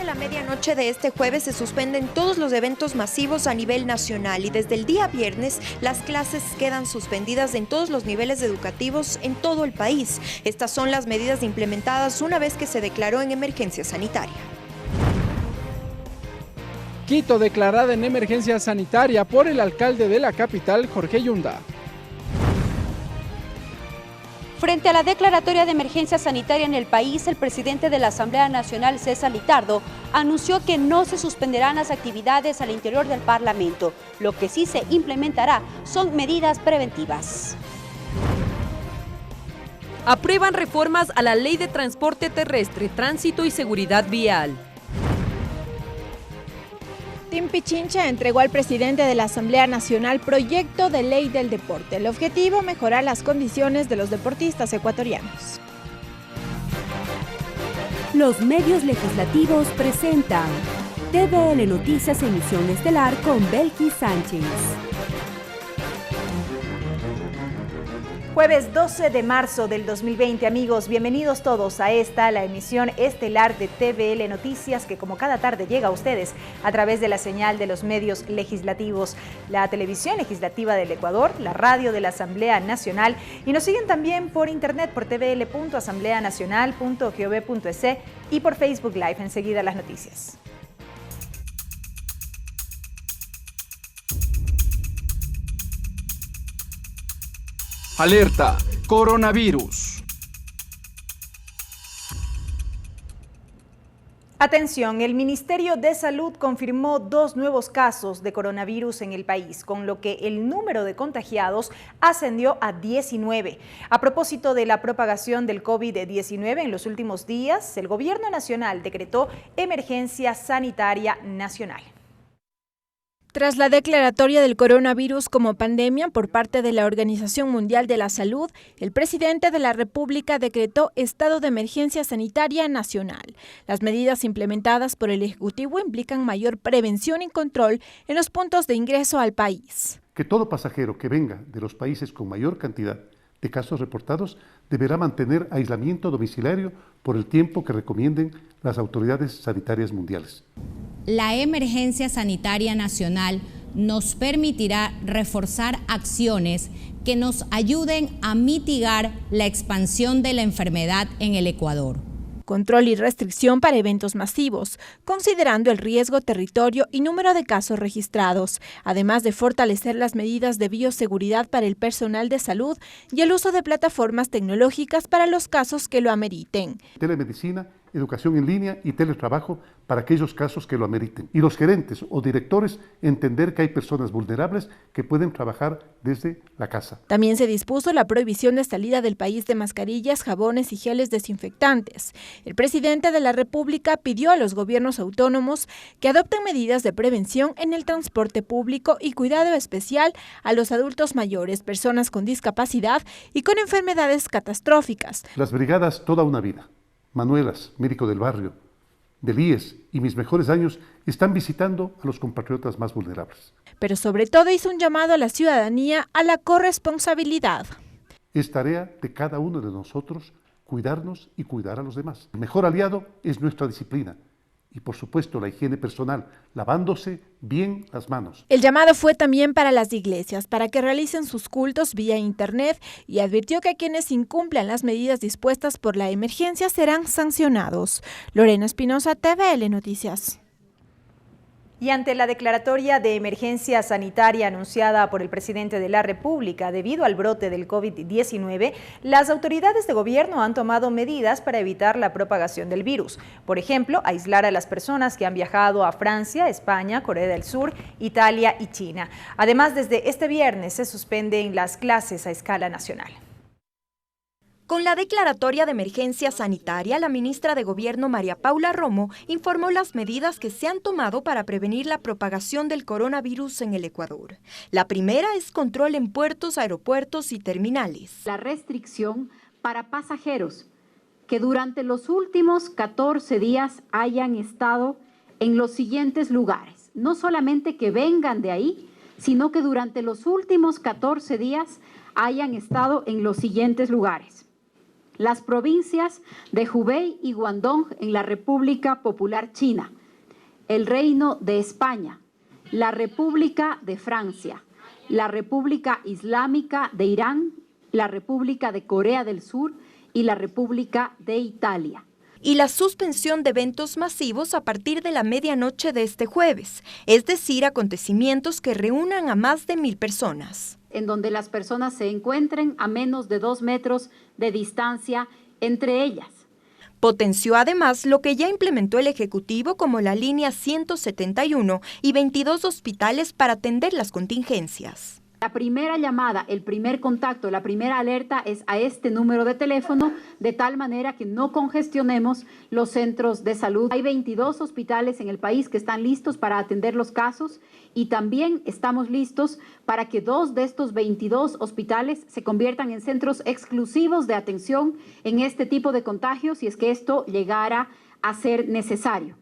de la medianoche de este jueves se suspenden todos los eventos masivos a nivel nacional y desde el día viernes las clases quedan suspendidas en todos los niveles educativos en todo el país. Estas son las medidas implementadas una vez que se declaró en emergencia sanitaria. Quito declarada en emergencia sanitaria por el alcalde de la capital, Jorge Yunda. Frente a la declaratoria de emergencia sanitaria en el país, el presidente de la Asamblea Nacional, César Litardo, anunció que no se suspenderán las actividades al interior del Parlamento. Lo que sí se implementará son medidas preventivas. Aprueban reformas a la Ley de Transporte Terrestre, Tránsito y Seguridad Vial. Team Pichincha entregó al presidente de la Asamblea Nacional proyecto de ley del deporte. El objetivo, mejorar las condiciones de los deportistas ecuatorianos. Los medios legislativos presentan TVL Noticias Emisión Estelar con Belkis Sánchez. Jueves 12 de marzo del 2020, amigos, bienvenidos todos a la emisión estelar de TVL Noticias, que como cada tarde llega a ustedes a través de la señal de los medios legislativos, la televisión legislativa del Ecuador, la radio de la Asamblea Nacional, y nos siguen también por internet por tvl.asambleanacional.gov.es y por Facebook Live. Enseguida las noticias. Alerta, coronavirus. Atención, el Ministerio de Salud confirmó 2 nuevos casos de coronavirus en el país, con lo que el número de contagiados ascendió a 19. A propósito de la propagación del COVID-19 en los últimos días, el Gobierno Nacional decretó emergencia sanitaria nacional. Tras la declaratoria del coronavirus como pandemia por parte de la Organización Mundial de la Salud, el presidente de la República decretó estado de emergencia sanitaria nacional. Las medidas implementadas por el Ejecutivo implican mayor prevención y control en los puntos de ingreso al país. Que todo pasajero que venga de los países con mayor cantidad de casos reportados deberá mantener aislamiento domiciliario por el tiempo que recomienden las autoridades sanitarias mundiales. La emergencia sanitaria nacional nos permitirá reforzar acciones que nos ayuden a mitigar la expansión de la enfermedad en el Ecuador. Control y restricción para eventos masivos, considerando el riesgo, territorio y número de casos registrados, además de fortalecer las medidas de bioseguridad para el personal de salud y el uso de plataformas tecnológicas para los casos que lo ameriten. Telemedicina, educación en línea y teletrabajo para aquellos casos que lo ameriten. Y los gerentes o directores entender que hay personas vulnerables que pueden trabajar desde la casa. También se dispuso la prohibición de salida del país de mascarillas, jabones y geles desinfectantes. El presidente de la República pidió a los gobiernos autónomos que adopten medidas de prevención en el transporte público y cuidado especial a los adultos mayores, personas con discapacidad y con enfermedades catastróficas. Las brigadas Toda una Vida, Manuelas, médico del barrio, del IES y Mis Mejores Años están visitando a los compatriotas más vulnerables. Pero sobre todo hizo un llamado a la ciudadanía a la corresponsabilidad. Es tarea de cada uno de nosotros cuidarnos y cuidar a los demás. El mejor aliado es nuestra disciplina y, por supuesto, la higiene personal, lavándose bien las manos. El llamado fue también para las iglesias, para que realicen sus cultos vía internet y advirtió que quienes incumplan las medidas dispuestas por la emergencia serán sancionados. Lorena Espinosa, TVL Noticias. Y ante la declaratoria de emergencia sanitaria anunciada por el presidente de la República debido al brote del COVID-19, las autoridades de gobierno han tomado medidas para evitar la propagación del virus. Por ejemplo, aislar a las personas que han viajado a Francia, España, Corea del Sur, Italia y China. Además, desde este viernes se suspenden las clases a escala nacional. Con la declaratoria de emergencia sanitaria, la ministra de Gobierno María Paula Romo informó las medidas que se han tomado para prevenir la propagación del coronavirus en el Ecuador. La primera es control en puertos, aeropuertos y terminales. La restricción para pasajeros que durante los últimos 14 días hayan estado en los siguientes lugares. No solamente que vengan de ahí, sino que durante los últimos 14 días hayan estado en los siguientes lugares. las provincias de Hubei y Guangdong en la República Popular China, el Reino de España, la República de Francia, la República Islámica de Irán, la República de Corea del Sur y la República de Italia. Y la suspensión de eventos masivos a partir de la medianoche de este jueves, es decir, acontecimientos que reúnan a más de 1.000 personas. En donde las personas se encuentren a menos de 2 metros de distancia entre ellas. Potenció además lo que ya implementó el Ejecutivo como la línea 171 y 22 hospitales para atender las contingencias. La primera llamada, el primer contacto, la primera alerta es a este número de teléfono, de tal manera que no congestionemos los centros de salud. Hay 22 hospitales en el país que están listos para atender los casos y también estamos listos para que 2 de estos 22 hospitales se conviertan en centros exclusivos de atención en este tipo de contagios si es que esto llegara a ser necesario.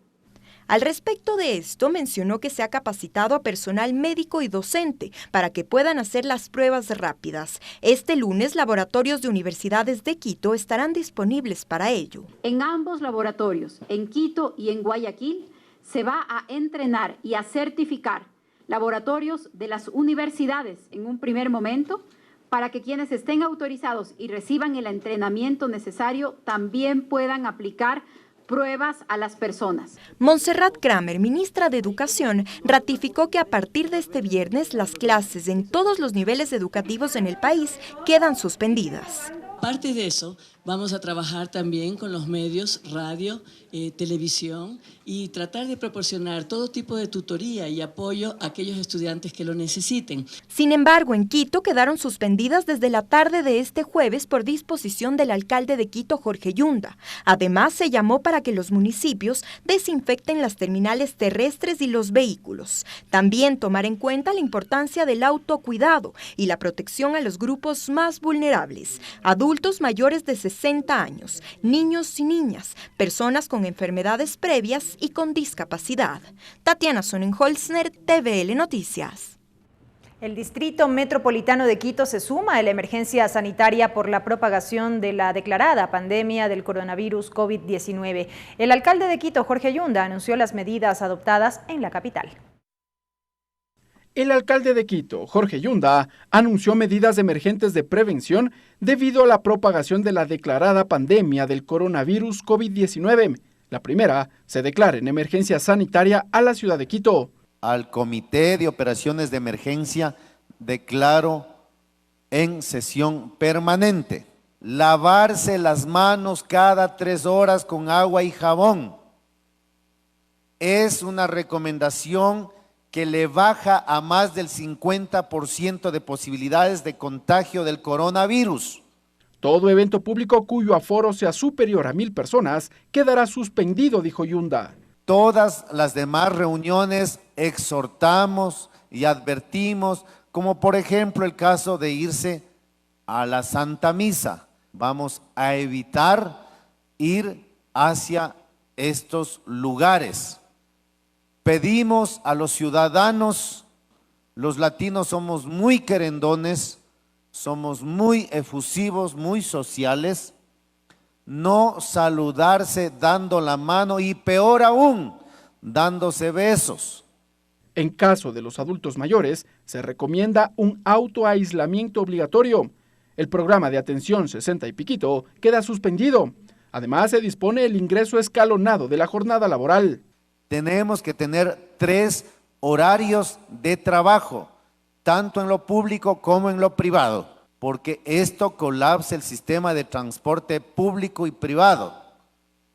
Al respecto de esto, mencionó que se ha capacitado a personal médico y docente para que puedan hacer las pruebas rápidas. Este lunes, laboratorios de universidades de Quito estarán disponibles para ello. En ambos laboratorios, en Quito y en Guayaquil, se va a entrenar y a certificar laboratorios de las universidades en un primer momento, para que quienes estén autorizados y reciban el entrenamiento necesario también puedan aplicar pruebas a las personas. Montserrat Kramer, ministra de Educación, ratificó que a partir de este viernes las clases en todos los niveles educativos en el país quedan suspendidas. Aparte de eso, vamos a trabajar también con los medios, radio, televisión y tratar de proporcionar todo tipo de tutoría y apoyo a aquellos estudiantes que lo necesiten. Sin embargo, en Quito quedaron suspendidas desde la tarde de este jueves por disposición del alcalde de Quito, Jorge Yunda. Además, se llamó para que los municipios desinfecten las terminales terrestres y los vehículos. También tomar en cuenta la importancia del autocuidado y la protección a los grupos más vulnerables, adultos mayores de 60 años, niños y niñas, personas con enfermedades previas y con discapacidad. Tatiana Sonnenholzner, TVL Noticias. El Distrito Metropolitano de Quito se suma a la emergencia sanitaria por la propagación de la declarada pandemia del coronavirus COVID-19. El alcalde de Quito, Jorge Yunda, anunció las medidas adoptadas en la capital. El alcalde de Quito, Jorge Yunda, anunció medidas emergentes de prevención debido a la propagación de la declarada pandemia del coronavirus COVID-19. La primera se declara en emergencia sanitaria a la ciudad de Quito. Al Comité de Operaciones de Emergencia declaro en sesión permanente. Lavarse las manos cada 3 horas con agua y jabón. Es una recomendación que le baja a más del 50% de posibilidades de contagio del coronavirus. Todo evento público cuyo aforo sea superior a 1.000 personas quedará suspendido, dijo Yunda. Todas las demás reuniones exhortamos y advertimos, como por ejemplo el caso de irse a la Santa Misa. Vamos a evitar ir hacia estos lugares. Pedimos a los ciudadanos, los latinos somos muy querendones, somos muy efusivos, muy sociales, no saludarse dando la mano y peor aún, dándose besos. En caso de los adultos mayores, se recomienda un autoaislamiento obligatorio. El programa de atención 60 y piquito queda suspendido. Además, se dispone el ingreso escalonado de la jornada laboral. Tenemos que tener 3 horarios de trabajo, tanto en lo público como en lo privado, porque esto colapsa el sistema de transporte público y privado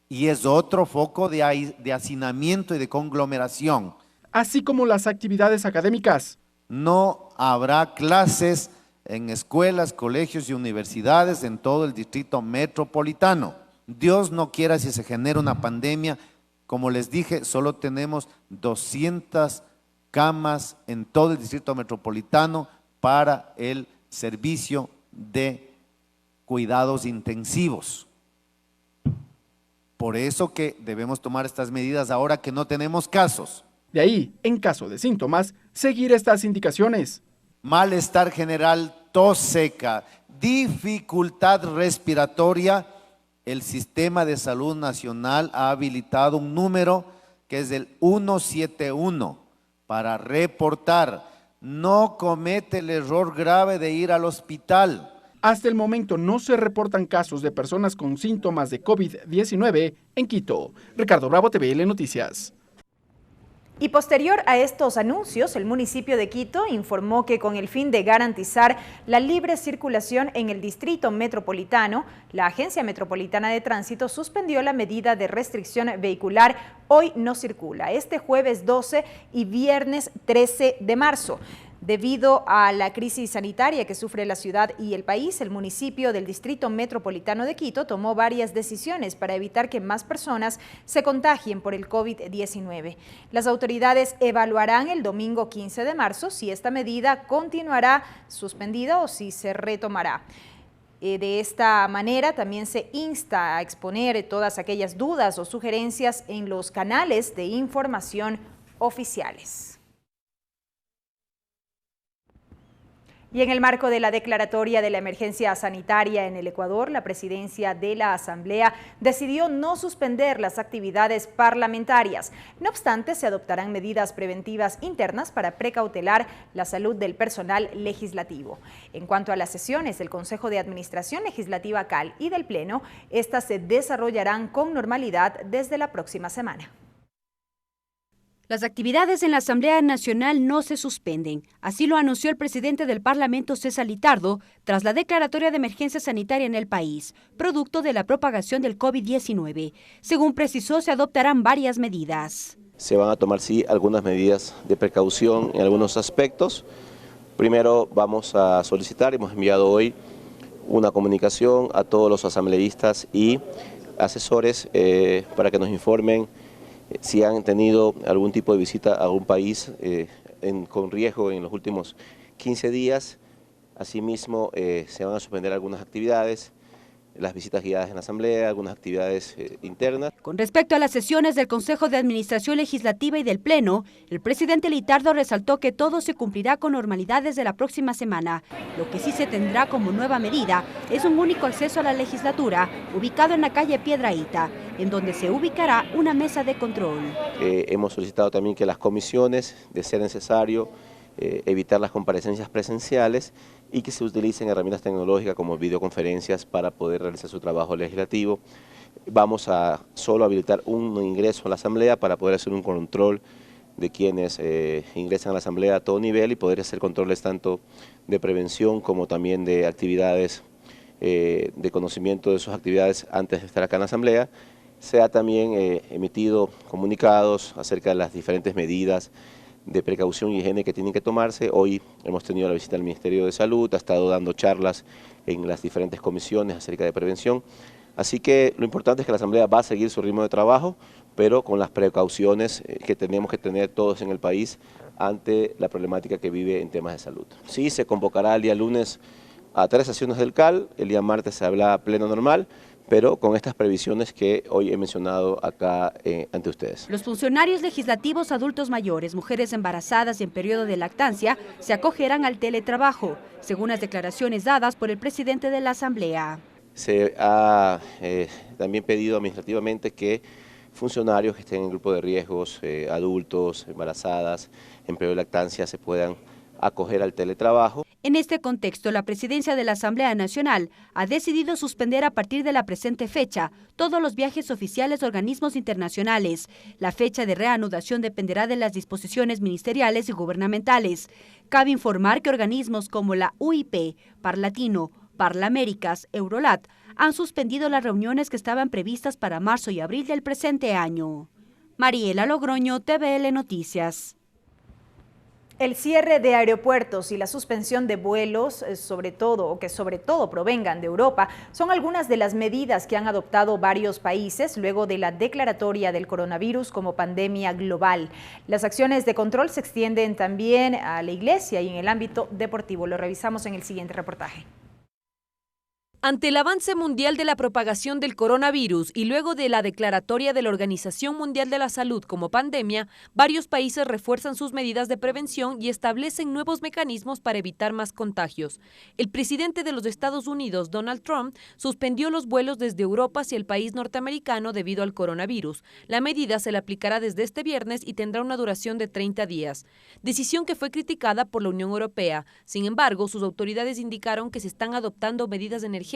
y es otro foco de hacinamiento y de conglomeración. Así como las actividades académicas. No habrá clases en escuelas, colegios y universidades en todo el distrito metropolitano. Dios no quiera si se genera una pandemia. Como les dije, solo tenemos 200 camas en todo el distrito metropolitano para el servicio de cuidados intensivos. Por eso que debemos tomar estas medidas ahora que no tenemos casos. De ahí, en caso de síntomas, seguir estas indicaciones. Malestar general, tos seca, dificultad respiratoria, el Sistema de Salud Nacional ha habilitado un número que es el 171 para reportar. No comete el error grave de ir al hospital. Hasta el momento no se reportan casos de personas con síntomas de COVID-19 en Quito. Ricardo Bravo, TVL Noticias. Y posterior a estos anuncios, el municipio de Quito informó que con el fin de garantizar la libre circulación en el distrito metropolitano, la Agencia Metropolitana de Tránsito suspendió la medida de restricción vehicular Hoy no circula, este jueves 12 y viernes 13 de marzo. Debido a la crisis sanitaria que sufre la ciudad y el país, el municipio del Distrito Metropolitano de Quito tomó varias decisiones para evitar que más personas se contagien por el COVID-19. Las autoridades evaluarán el domingo 15 de marzo si esta medida continuará suspendida o si se retomará. De esta manera también se insta a exponer todas aquellas dudas o sugerencias en los canales de información oficiales. Y en el marco de la declaratoria de la emergencia sanitaria en el Ecuador, la presidencia de la Asamblea decidió no suspender las actividades parlamentarias. No obstante, se adoptarán medidas preventivas internas para precautelar la salud del personal legislativo. En cuanto a las sesiones del Consejo de Administración Legislativa CAL y del Pleno, estas se desarrollarán con normalidad desde la próxima semana. Las actividades en la Asamblea Nacional no se suspenden. Así lo anunció el presidente del Parlamento, César Litardo, tras la declaratoria de emergencia sanitaria en el país, producto de la propagación del COVID-19. Según precisó, se adoptarán varias medidas. Se van a tomar, sí, algunas medidas de precaución en algunos aspectos. Primero, vamos a solicitar, hemos enviado hoy una comunicación a todos los asambleístas y asesores para que nos informen si han tenido algún tipo de visita a un país con riesgo en los últimos 15 días. Asimismo, se van a suspender algunas actividades, las visitas guiadas en la Asamblea, algunas actividades internas. Con respecto a las sesiones del Consejo de Administración Legislativa y del Pleno, el presidente Litardo resaltó que todo se cumplirá con normalidad desde la próxima semana. Lo que sí se tendrá como nueva medida es un único acceso a la legislatura, ubicado en la calle Piedrahíta, en donde se ubicará una mesa de control. Hemos solicitado también que las comisiones, de ser necesario, evitar las comparecencias presenciales y que se utilicen herramientas tecnológicas como videoconferencias para poder realizar su trabajo legislativo. Vamos a solo habilitar un ingreso a la Asamblea para poder hacer un control de quienes ingresan a la Asamblea a todo nivel y poder hacer controles tanto de prevención como también de actividades, de conocimiento de sus actividades antes de estar acá en la Asamblea. Se ha también emitido comunicados acerca de las diferentes medidas de precaución y higiene que tienen que tomarse. Hoy hemos tenido la visita del Ministerio de Salud, ha estado dando charlas en las diferentes comisiones acerca de prevención. Así que lo importante es que la Asamblea va a seguir su ritmo de trabajo, pero con las precauciones que tenemos que tener todos en el país ante la problemática que vive en temas de salud. Sí, se convocará el día lunes a 3 sesiones del CAL, el día martes se habla pleno normal, pero con estas previsiones que hoy he mencionado acá ante ustedes. Los funcionarios legislativos, adultos mayores, mujeres embarazadas y en periodo de lactancia se acogerán al teletrabajo, según las declaraciones dadas por el presidente de la Asamblea. Se ha también pedido administrativamente que funcionarios que estén en grupo de riesgos, adultos, embarazadas, en periodo de lactancia, se puedan acoger al teletrabajo. En este contexto, la presidencia de la Asamblea Nacional ha decidido suspender a partir de la presente fecha todos los viajes oficiales a organismos internacionales. La fecha de reanudación dependerá de las disposiciones ministeriales y gubernamentales. Cabe informar que organismos como la UIP, Parlatino, Parlaméricas, Eurolat han suspendido las reuniones que estaban previstas para marzo y abril del presente año. Mariela Logroño, TVL Noticias. El cierre de aeropuertos y la suspensión de vuelos, sobre todo provengan de Europa, son algunas de las medidas que han adoptado varios países luego de la declaratoria del coronavirus como pandemia global. Las acciones de control se extienden también a la iglesia y en el ámbito deportivo. Lo revisamos en el siguiente reportaje. Ante el avance mundial de la propagación del coronavirus y luego de la declaratoria de la Organización Mundial de la Salud como pandemia, varios países refuerzan sus medidas de prevención y establecen nuevos mecanismos para evitar más contagios. El presidente de los Estados Unidos, Donald Trump, suspendió los vuelos desde Europa hacia el país norteamericano debido al coronavirus. La medida se le aplicará desde este viernes y tendrá una duración de 30 días. Decisión que fue criticada por la Unión Europea. Sin embargo, sus autoridades indicaron que se están adoptando medidas energéticas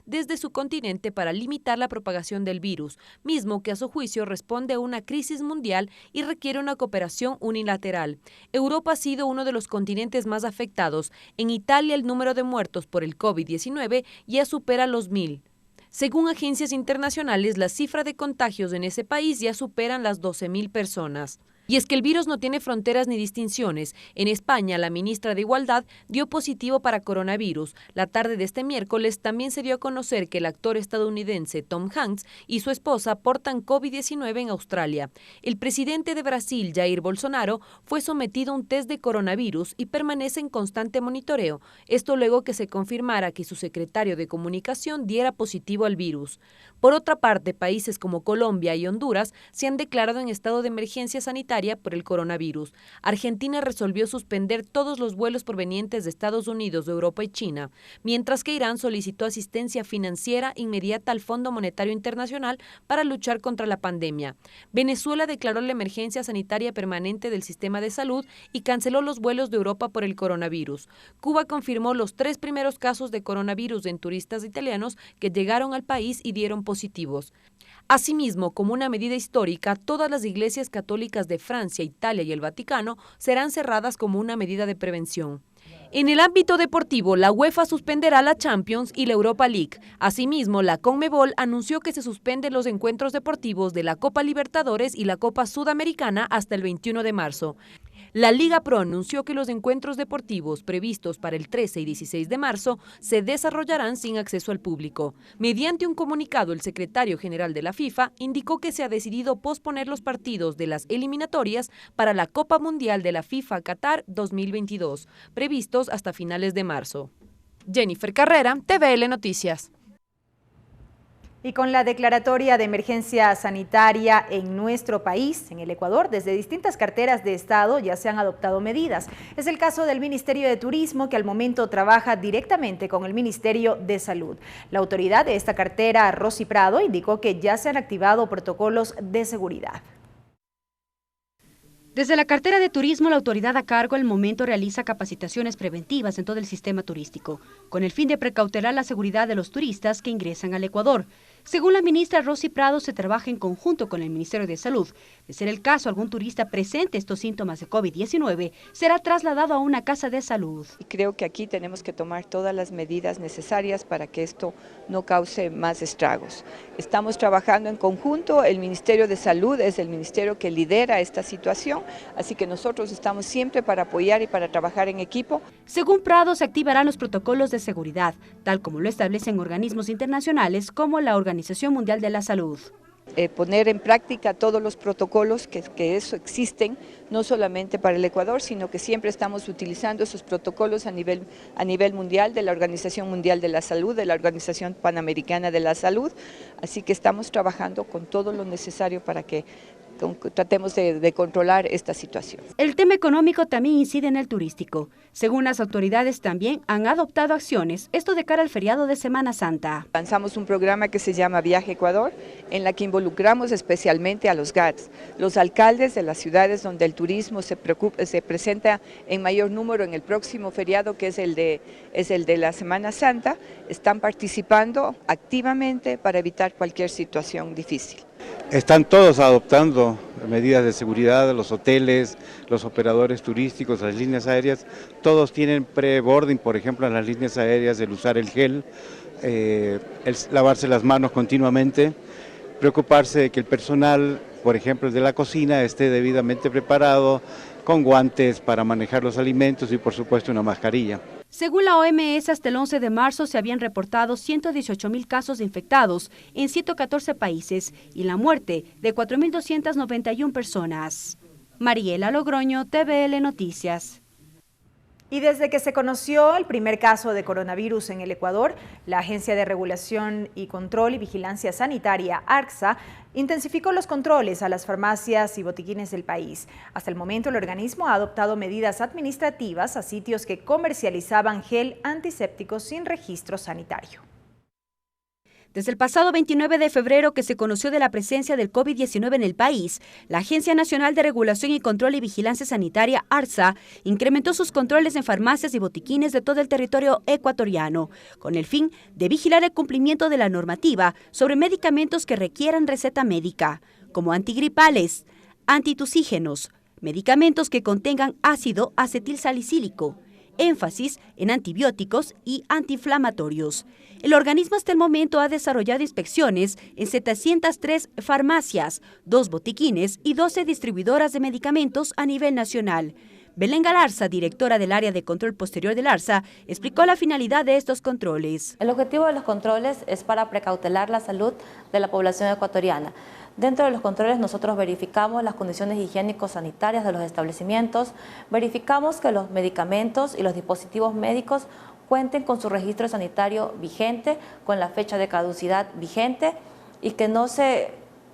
desde su continente para limitar la propagación del virus, mismo que a su juicio responde a una crisis mundial y requiere una cooperación unilateral. Europa ha sido uno de los continentes más afectados. En Italia el número de muertos por el COVID-19 ya supera los 1.000. Según agencias internacionales, la cifra de contagios en ese país ya superan las 12.000 personas. Y es que el virus no tiene fronteras ni distinciones. En España, la ministra de Igualdad dio positivo para coronavirus. La tarde de este miércoles también se dio a conocer que el actor estadounidense Tom Hanks y su esposa portan COVID-19 en Australia. El presidente de Brasil, Jair Bolsonaro, fue sometido a un test de coronavirus y permanece en constante monitoreo. Esto luego que se confirmara que su secretario de Comunicación diera positivo al virus. Por otra parte, países como Colombia y Honduras se han declarado en estado de emergencia sanitaria por el coronavirus. Argentina resolvió suspender todos los vuelos provenientes de Estados Unidos, Europa y China, mientras que Irán solicitó asistencia financiera inmediata al Fondo Monetario Internacional para luchar contra la pandemia. Venezuela declaró la emergencia sanitaria permanente del sistema de salud y canceló los vuelos de Europa por el coronavirus. Cuba confirmó los 3 primeros casos de coronavirus en turistas italianos que llegaron al país y dieron positivos. Asimismo, como una medida histórica, todas las iglesias católicas de Francia, Italia y el Vaticano serán cerradas como una medida de prevención. En el ámbito deportivo, la UEFA suspenderá la Champions y la Europa League. Asimismo, la Conmebol anunció que se suspenden los encuentros deportivos de la Copa Libertadores y la Copa Sudamericana hasta el 21 de marzo. La Liga Pro anunció que los encuentros deportivos previstos para el 13 y 16 de marzo se desarrollarán sin acceso al público. Mediante un comunicado, el secretario general de la FIFA indicó que se ha decidido posponer los partidos de las eliminatorias para la Copa Mundial de la FIFA Qatar 2022, previstos hasta finales de marzo. Jennifer Carrera, TVL Noticias. Y con la declaratoria de emergencia sanitaria en nuestro país, en el Ecuador, desde distintas carteras de Estado ya se han adoptado medidas. Es el caso del Ministerio de Turismo, que al momento trabaja directamente con el Ministerio de Salud. La autoridad de esta cartera, Rosy Prado, indicó que ya se han activado protocolos de seguridad. Desde la cartera de turismo, la autoridad a cargo al momento realiza capacitaciones preventivas en todo el sistema turístico, con el fin de precautelar la seguridad de los turistas que ingresan al Ecuador. Según la ministra Rosy Prado, se trabaja en conjunto con el Ministerio de Salud. De ser el caso, algún turista presente estos síntomas de COVID-19 será trasladado a una casa de salud. Y creo que aquí tenemos que tomar todas las medidas necesarias para que esto no cause más estragos. Estamos trabajando en conjunto, el Ministerio de Salud es el ministerio que lidera esta situación, así que nosotros estamos siempre para apoyar y para trabajar en equipo. Según Prado, se activarán los protocolos de seguridad, tal como lo establecen organismos internacionales como la Organización Mundial de la Salud. Poner en práctica todos los protocolos que eso existen, no solamente para el Ecuador, sino que siempre estamos utilizando esos protocolos a nivel mundial de la Organización Mundial de la Salud, de la Organización Panamericana de la Salud, así que estamos trabajando con todo lo necesario para que tratemos de controlar esta situación. El tema económico también incide en el turístico. Según las autoridades, también han adoptado acciones, esto de cara al feriado de Semana Santa. Lanzamos un programa que se llama Viaje Ecuador, en la que involucramos especialmente a los GATS, los alcaldes de las ciudades donde el turismo se presenta en mayor número en el próximo feriado, que es el de la Semana Santa, están participando activamente para evitar cualquier situación difícil. Están todos adoptando medidas de seguridad, los hoteles, los operadores turísticos, las líneas aéreas, todos tienen pre-boarding, por ejemplo, en las líneas aéreas, el usar el gel, el lavarse las manos continuamente, preocuparse de que el personal, por ejemplo, el de la cocina, esté debidamente preparado, con guantes para manejar los alimentos y, por supuesto, una mascarilla. Según la OMS, hasta el 11 de marzo se habían reportado 118.000 casos de infectados en 114 países y la muerte de 4.291 personas. Mariela Logroño, TVL Noticias. Y desde que se conoció el primer caso de coronavirus en el Ecuador, la Agencia de Regulación y Control y Vigilancia Sanitaria, ARCSA, intensificó los controles a las farmacias y botiquines del país. Hasta el momento, el organismo ha adoptado medidas administrativas a sitios que comercializaban gel antiséptico sin registro sanitario. Desde el pasado 29 de febrero que se conoció de la presencia del COVID-19 en el país, la Agencia Nacional de Regulación y Control y Vigilancia Sanitaria, ARCSA, incrementó sus controles en farmacias y botiquines de todo el territorio ecuatoriano, con el fin de vigilar el cumplimiento de la normativa sobre medicamentos que requieran receta médica, como antigripales, antitusígenos, medicamentos que contengan ácido acetilsalicílico, énfasis en antibióticos y antiinflamatorios. El organismo hasta el momento ha desarrollado inspecciones en 703 farmacias, 2 botiquines y 12 distribuidoras de medicamentos a nivel nacional. Belén Galarza, directora del área de control posterior del ARCSA, explicó la finalidad de estos controles. El objetivo de los controles es para precautelar la salud de la población ecuatoriana. Dentro de los controles nosotros verificamos las condiciones higiénico-sanitarias de los establecimientos, verificamos que los medicamentos y los dispositivos médicos cuenten con su registro sanitario vigente, con la fecha de caducidad vigente y que no se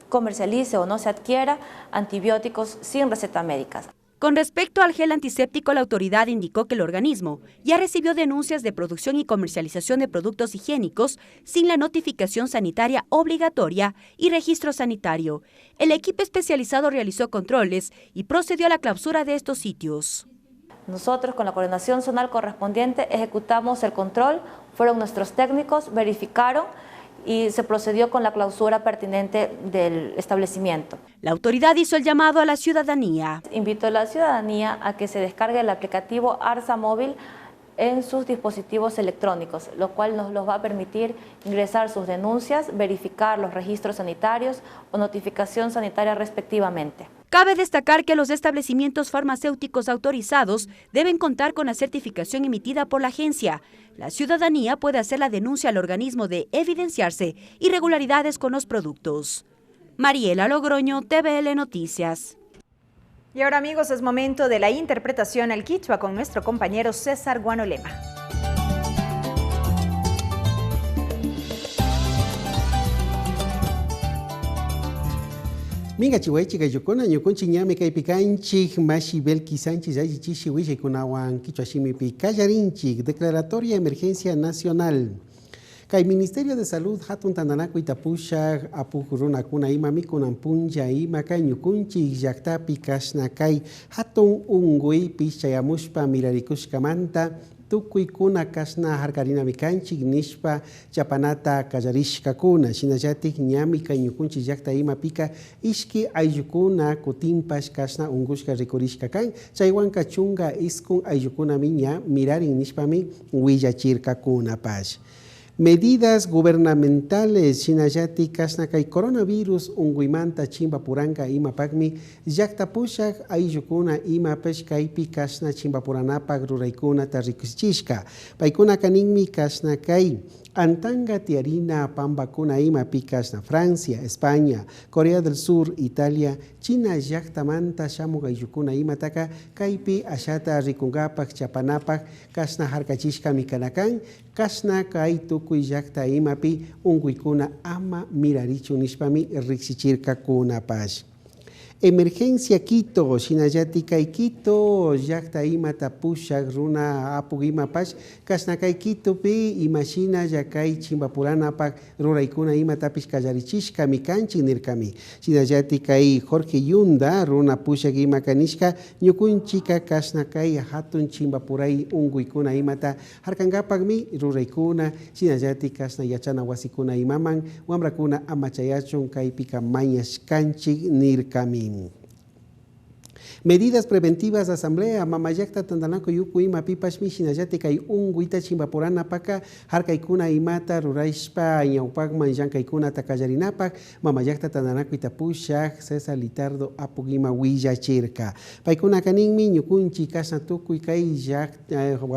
comercialice o no se adquiera antibióticos sin receta médica. Con respecto al gel antiséptico, la autoridad indicó que el organismo ya recibió denuncias de producción y comercialización de productos higiénicos sin la notificación sanitaria obligatoria y registro sanitario. El equipo especializado realizó controles y procedió a la clausura de estos sitios. Nosotros, con la coordinación zonal correspondiente, ejecutamos el control, fueron nuestros técnicos, verificaron y se procedió con la clausura pertinente del establecimiento. La autoridad hizo el llamado a la ciudadanía. Invito a la ciudadanía a que se descargue el aplicativo ARCSA Móvil en sus dispositivos electrónicos, lo cual nos los va a permitir ingresar sus denuncias, verificar los registros sanitarios o notificación sanitaria respectivamente. Cabe destacar que los establecimientos farmacéuticos autorizados deben contar con la certificación emitida por la agencia. La ciudadanía puede hacer la denuncia al organismo de evidenciarse irregularidades con los productos. Mariela Logroño, TVL Noticias. Y ahora, amigos, es momento de la interpretación al quichua con nuestro compañero César Guanolema. Minga chihuachica yocona ñuconchi ñame caipicanchik mashibel kisanchis ayichishi wishay kunawan quichuashimipi callarinchik declaratoria de emergencia nacional. Kay Ministerio de Salud hatun tandanaku itapushak apuk runakuna imami kunampuncha ima kay ñukunchik llaktapi kashnakay hatun unguipi chayamushpa mirarikushkamanta tukuykuna kasna harkarinami kanchik nishpa chapanata kallarishkakuna shinallatik ñami kay ñukunchik llakta imapika ishki ayllukuna kutinpash kasna ungushka rikurishka kan chaywanka chunga iskun ayllukunami ña mirarin nishpami willachirkakunapash. Medidas gubernamentales shinallati kasna kay coronavirus unguimanta chimbapuranga imapakmi llaktapushak ayllukuna imapash kaypi kasna chimbapuranapag ruraykuna tarikuschishka paykuna kaninmi kasna kay antanga tiarina pambakuna imapi kasna Francia, España, Corea del Sur, Italia, China llaktamanta shamuk ayllukuna imataka kaypi ashata rikungapak chapanapak kasna harkachishkami kanakan kasna kay tukuy llakta imapi unguykuna ama mirarichu nishpami riksichirkakunapash. Emergencia Quito, shinallati kay Quito, llakta imata pushak runa apuk imapash, kasna kay Quito pi imashina yakay chimbapuranapak ruraykuna imatapish kallarichishka mikanchik nirkami. Shinallati kay Jorge Yunda, runa pushak imakanishka, ñukunchika kasna kay hatun chimbapuray unguykuna imata harkangapakmi ruraykuna, shinallati kasna yachana wasikuna imaman, wamrakuna amachayachun kaypika mañashkanchik nirkami. Medidas preventivas de asamblea mamayakta tandanaco yuku ima pipashmi shinallati kay unguita chimbapurana paka harkaykuna imata rurashpa ñawpakman llankaykuna takallariнаpak mamayakta tandanaco itapushak César Litardo apugima willachirka paykuna kaninmi ñukunchi kasna tukuy kay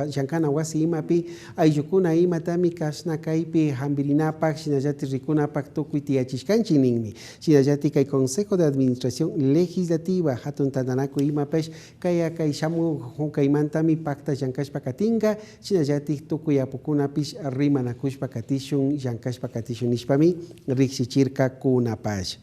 llankana wasi imapi ayllukuna imatami kasna kaypi hambirinapak shinallati rikunapak tukuy tiyachishkanchik ninmi shinallati kay Consejo de Administración Legislativa hatun tandanaco nanaku imapash kaya kay shamu hukaymantami pakta llankashpa katinga shinallatik tukuy apukunapish rimanakushpa katishun llankashpa katishun nishpami riksichirka kunapash.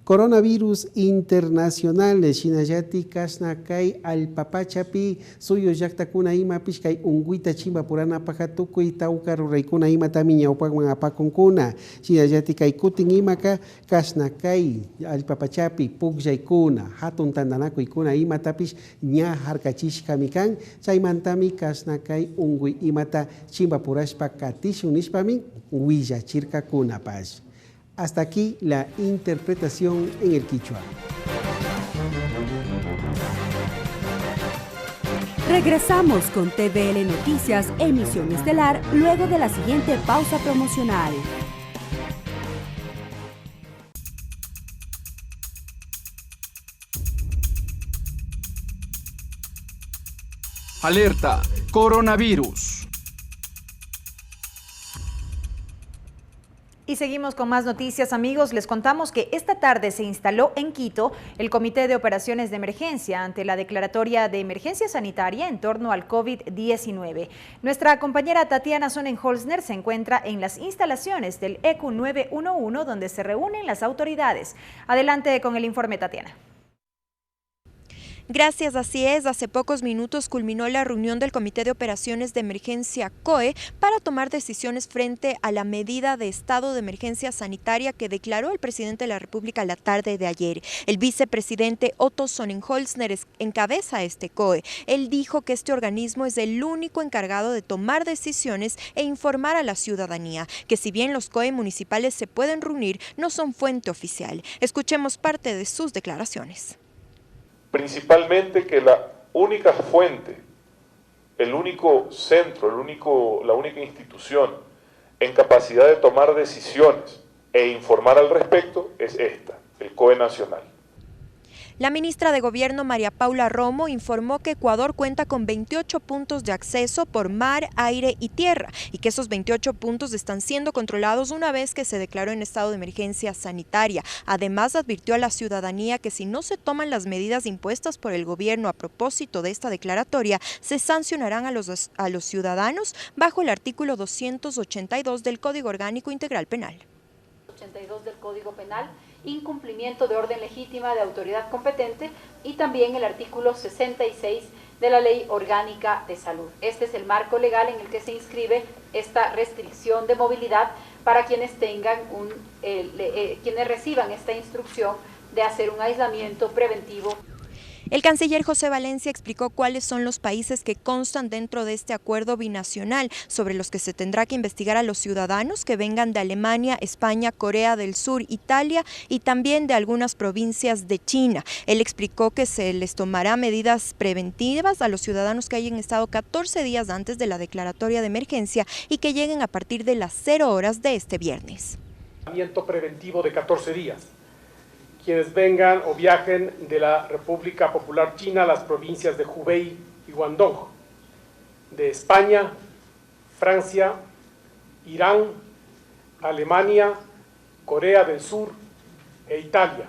Coronavirus internacional shinallatik kashna kay alpapachapi suyo llaqtakuna imapish kay unguita chimba puranapaq tukuy tawka ruraykuna imatami ñawpakman apakunkuna shinallatik kay kutin imaka kashna kay alpapachapi pukllaykuna hatun tandanakuykuna imatapish ña harkachishkami kan chaymantami kashna kay unguy imata chimba purashpa katishun nishpami willachirka kunapash. Hasta aquí la interpretación en el quichua. Regresamos con TVL Noticias, emisión estelar, luego de la siguiente pausa promocional. Alerta, coronavirus. Y seguimos con más noticias, amigos. Les contamos que esta tarde se instaló en Quito el Comité de Operaciones de Emergencia ante la declaratoria de emergencia sanitaria en torno al COVID-19. Nuestra compañera Tatiana Sonnenholzner se encuentra en las instalaciones del ECU 911, donde se reúnen las autoridades. Adelante con el informe, Tatiana. Gracias, así es. Hace pocos minutos culminó la reunión del Comité de Operaciones de Emergencia COE para tomar decisiones frente a la medida de estado de emergencia sanitaria que declaró el presidente de la República la tarde de ayer. El vicepresidente Otto Sonnenholzner encabeza este COE. Él dijo que este organismo es el único encargado de tomar decisiones e informar a la ciudadanía, que si bien los COE municipales se pueden reunir, no son fuente oficial. Escuchemos parte de sus declaraciones. Principalmente que la única fuente, el único centro, la única institución en capacidad de tomar decisiones e informar al respecto es esta, el COE Nacional. La ministra de Gobierno, María Paula Romo, informó que Ecuador cuenta con 28 puntos de acceso por mar, aire y tierra y que esos 28 puntos están siendo controlados una vez que se declaró en estado de emergencia sanitaria. Además, advirtió a la ciudadanía que si no se toman las medidas impuestas por el gobierno a propósito de esta declaratoria, se sancionarán a los ciudadanos bajo el artículo 282 del Código Orgánico Integral Penal. 82 del Código Penal, incumplimiento de orden legítima de autoridad competente y también el artículo 66 de la Ley Orgánica de Salud. Este es el marco legal en el que se inscribe esta restricción de movilidad para quienes quienes reciban esta instrucción de hacer un aislamiento preventivo. El canciller José Valencia explicó cuáles son los países que constan dentro de este acuerdo binacional, sobre los que se tendrá que investigar a los ciudadanos que vengan de Alemania, España, Corea del Sur, Italia y también de algunas provincias de China. Él explicó que se les tomará medidas preventivas a los ciudadanos que hayan estado 14 días antes de la declaratoria de emergencia y que lleguen a partir de las 0 horas de este viernes. Preventivo de 14 días. Quienes vengan o viajen de la República Popular China a las provincias de Hubei y Guangdong, de España, Francia, Irán, Alemania, Corea del Sur e Italia.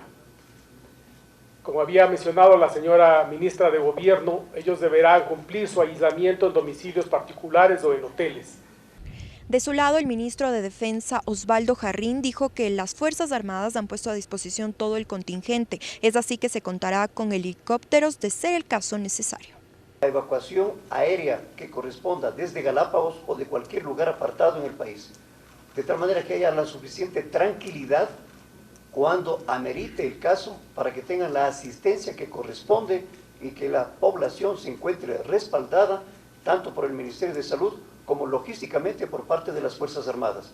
Como había mencionado la señora ministra de Gobierno, ellos deberán cumplir su aislamiento en domicilios particulares o en hoteles. De su lado, el ministro de Defensa, Osvaldo Jarrín, dijo que las Fuerzas Armadas han puesto a disposición todo el contingente. Es así que se contará con helicópteros de ser el caso necesario. La evacuación aérea que corresponda desde Galápagos o de cualquier lugar apartado en el país, de tal manera que haya la suficiente tranquilidad cuando amerite el caso para que tengan la asistencia que corresponde y que la población se encuentre respaldada tanto por el Ministerio de Salud como logísticamente por parte de las Fuerzas Armadas.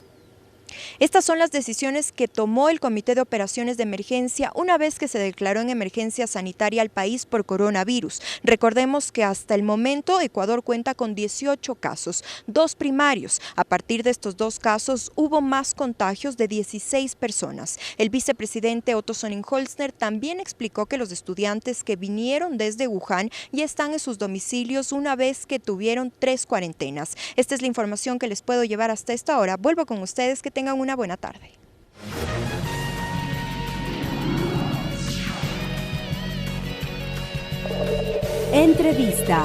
Estas son las decisiones que tomó el Comité de Operaciones de Emergencia una vez que se declaró en emergencia sanitaria al país por coronavirus. Recordemos que hasta el momento Ecuador cuenta con 18 casos, 2 primarios. A partir de estos 2 casos hubo más contagios de 16 personas. El vicepresidente Otto Sonnenholzner también explicó que los estudiantes que vinieron desde Wuhan ya están en sus domicilios una vez que tuvieron 3 cuarentenas. Esta es la información que les puedo llevar hasta esta hora. Vuelvo con ustedes, que tengan una buena tarde. Entrevista.